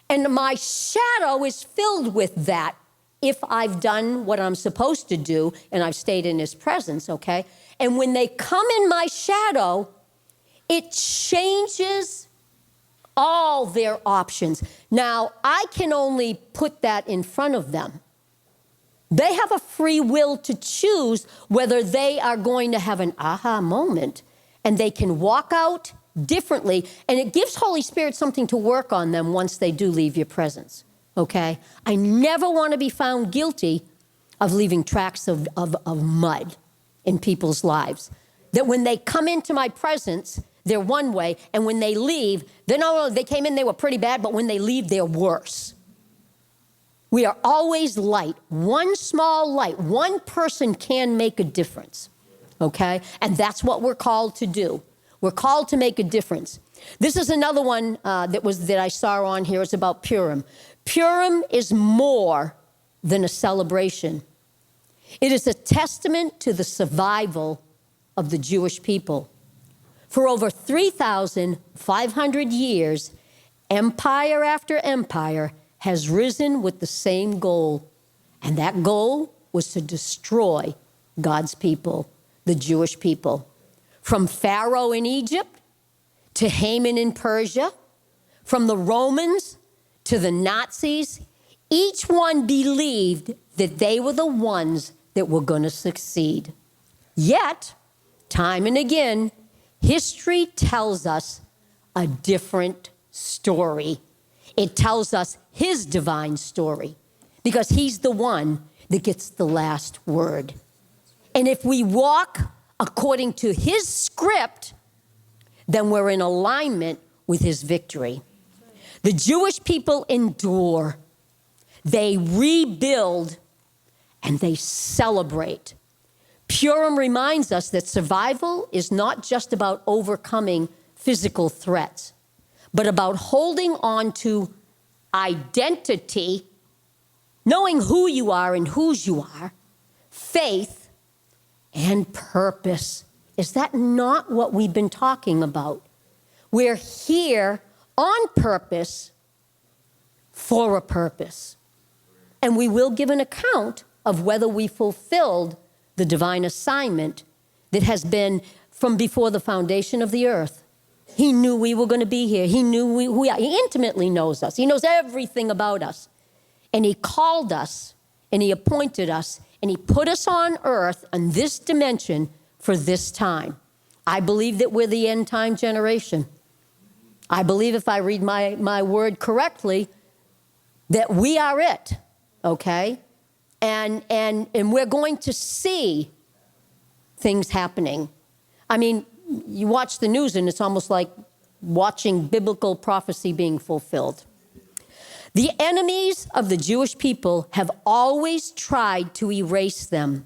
And my shadow is filled with that if I've done what I'm supposed to do and I've stayed in his presence, okay? And when they come in my shadow, it changes all their options. Now, I can only put that in front of them. They have a free will to choose whether they are going to have an aha moment and they can walk out differently, and it gives Holy Spirit something to work on them once they do leave your presence, okay? I never want to be found guilty of leaving tracks of mud in people's lives. That when they come into my presence, they're one way, and when they leave, they came in, they were pretty bad, but when they leave, they're worse. We are always light. One small light, one person can make a difference, okay? And that's what we're called to do. We're called to make a difference. This is another one that I saw on here. It's about Purim. Purim is more than a celebration. It is a testament to the survival of the Jewish people. For over 3,500 years, empire after empire has risen with the same goal. And that goal was to destroy God's people, the Jewish people. From Pharaoh in Egypt to Haman in Persia, from the Romans to the Nazis, each one believed that they were the ones that were going to succeed. Yet, time and again, history tells us a different story. It tells us his divine story, because he's the one that gets the last word. And if we walk according to his script, then we're in alignment with his victory. The Jewish people endure, they rebuild, and they celebrate. Purim reminds us that survival is not just about overcoming physical threats, but about holding on to identity, knowing who you are and whose you are, faith, and purpose. Is that not what we've been talking about? We're here on purpose for a purpose. And we will give an account of whether we fulfilled the divine assignment that has been from before the foundation of the earth. He knew we were going to be here. He knew who we are. He intimately knows us. He knows everything about us. And he called us, and he appointed us, and he put us on earth in this dimension for this time. I believe that we're the end time generation. I believe, if I read my word correctly, that we are it, okay? And we're going to see things happening. I mean, you watch the news and it's almost like watching biblical prophecy being fulfilled. The enemies of the Jewish people have always tried to erase them.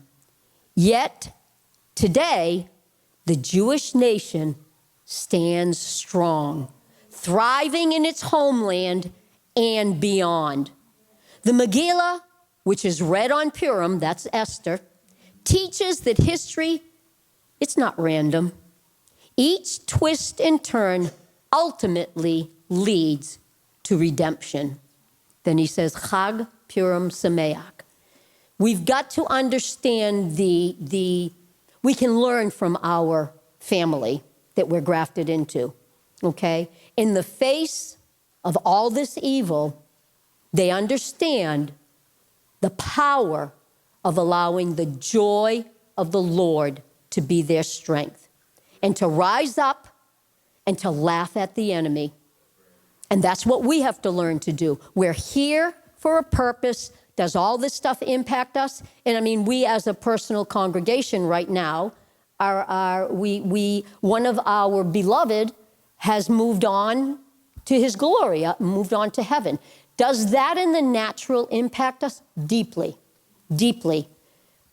Yet, today, the Jewish nation stands strong, thriving in its homeland and beyond. The Megillah, which is read on Purim, that's Esther, teaches that history, it's not random. Each twist and turn ultimately leads to redemption. Then he says, Chag Purim Sameach. We've got to understand we can learn from our family that we're grafted into, okay? In the face of all this evil, they understand the power of allowing the joy of the Lord to be their strength and to rise up and to laugh at the enemy. And that's what we have to learn to do. We're here for a purpose. Does all this stuff impact us? And I mean, we as a personal congregation right now, one of our beloved has moved on to his glory, moved on to heaven. Does that in the natural impact us? Deeply, deeply.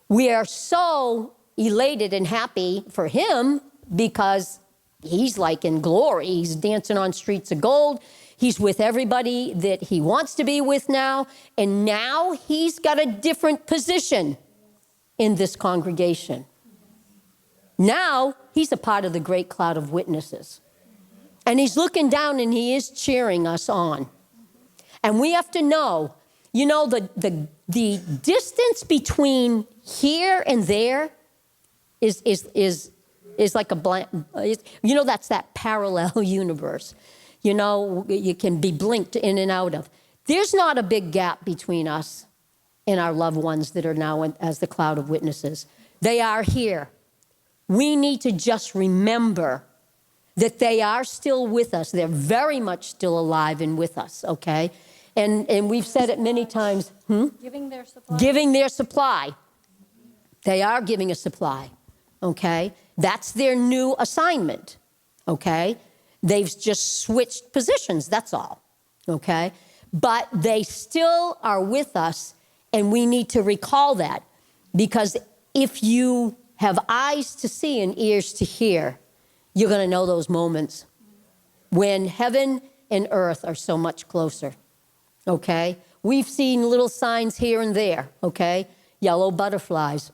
We are so elated and happy for him because he's like in glory. He's dancing on streets of gold. He's with everybody that he wants to be with now. And now he's got a different position in this congregation. Now he's a part of the great cloud of witnesses. And he's looking down and he is cheering us on. And we have to know, you know, the distance between here and there is like a blank, you know, that's that parallel universe. You know, you can be blinked in and out of. There's not a big gap between us and our loved ones that are now as the cloud of witnesses. They are here. We need to just remember that they are still with us. They're very much still alive and with us, okay? And we've said it many times. Giving their supply. Giving their supply. They are giving a supply, okay? That's their new assignment, okay? They've just switched positions, that's all, okay? But they still are with us, and we need to recall that. Because if you have eyes to see and ears to hear, you're going to know those moments when heaven and earth are so much closer, okay? We've seen little signs here and there, okay? Yellow butterflies,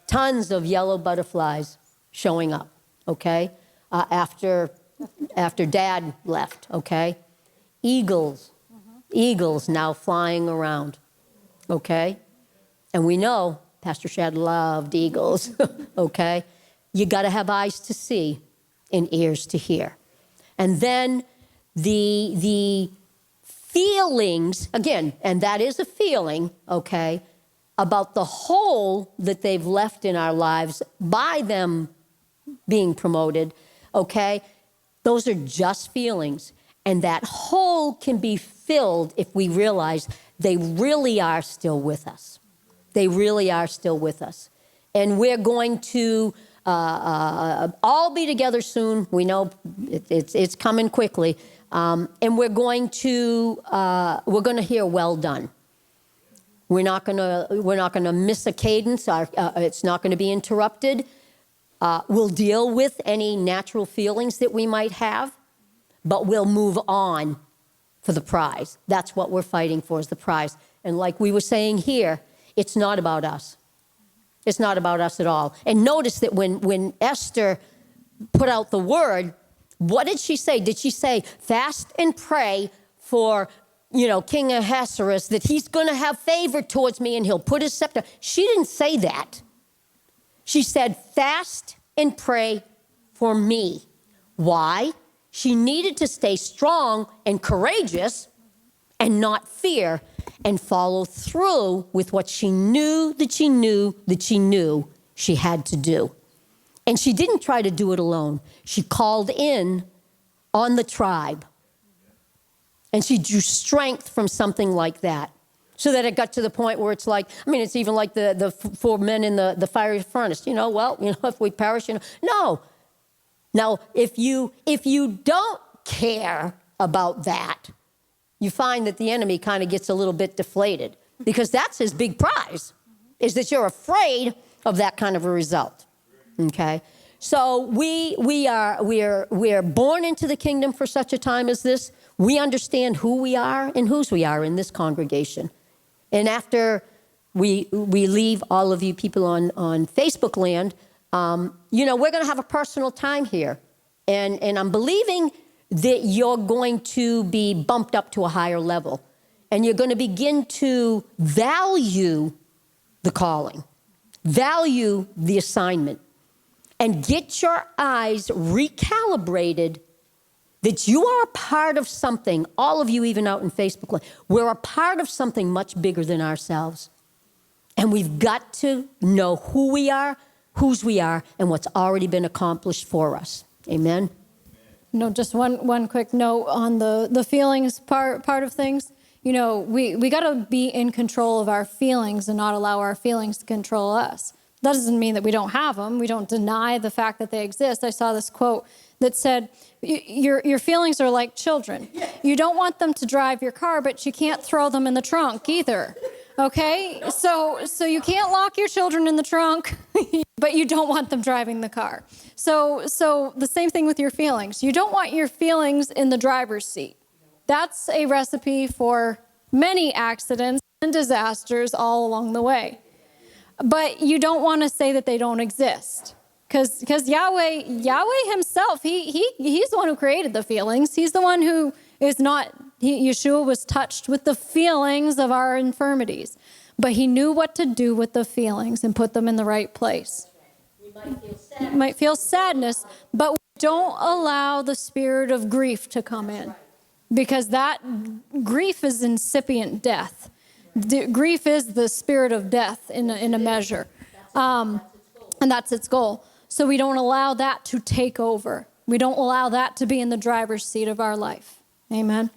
tons of yellow butterflies showing up, okay? After Dad left, okay? Eagles now flying around, okay? And we know Pastor Shad loved eagles, okay? You got to have eyes to see and ears to hear. And then the feelings, again, and that is a feeling, okay, about the hole that they've left in our lives by them being promoted, okay? Those are just feelings. And that hole can be filled if we realize they really are still with us. They really are still with us. And we're going to all be together soon. We know it's coming quickly. And we're going to hear well done. We're not gonna miss a cadence. It's not going to be interrupted. We'll deal with any natural feelings that we might have, but we'll move on for the prize. That's what we're fighting for, is the prize. And like we were saying here, it's not about us. It's not about us at all. And notice that when Esther put out the word, what did she say? Did she say, fast and pray for, King Ahasuerus, that he's going to have favor towards me and he'll put his scepter? She didn't say that. She said, fast and pray for me. Why? She needed to stay strong and courageous and not fear, and follow through with what she knew that she knew that she knew she had to do. And she didn't try to do it alone. She called in on the tribe. And she drew strength from something like that, so that it got to the point where it's like, it's even like the four men in the fiery furnace. If we perish, no. Now, if you don't care about that, you find that the enemy kind of gets a little bit deflated, because that's his big prize, is that you're afraid of that kind of a result. Okay? So we are born into the kingdom for such a time as this. We understand who we are and whose we are in this congregation. And after we leave all of you people on Facebook land, we're going to have a personal time here. And I'm believing that you're going to be bumped up to a higher level. And you're going to begin to value the calling, value the assignment, and get your eyes recalibrated that you are a part of something. All of you, even out in Facebook land, we're a part of something much bigger than ourselves. And we've got to know who we are, whose we are, and what's already been accomplished for us. Amen? Just one quick note on the feelings part of things. We got to be in control of our feelings and not allow our feelings to control us. That doesn't mean that we don't have them. We don't deny the fact that they exist. I saw this quote that said, your feelings are like children. You don't want them to drive your car, but you can't throw them in the trunk either. Okay? So you can't lock your children in the trunk, but you don't want them driving the car. So the same thing with your feelings. You don't want your feelings in the driver's seat. That's a recipe for many accidents and disasters all along the way. But you don't want to say that they don't exist. Because Yahweh himself, he's the one who created the feelings. He's the one who is not, Yeshua was touched with the feelings of our infirmities. But he knew what to do with the feelings and put them in the right place. You might feel sadness, but don't allow the spirit of grief to come in. Because that grief is incipient death. Grief is the spirit of death in a measure. And that's its goal. So we don't allow that to take over. We don't allow that to be in the driver's seat of our life. Amen.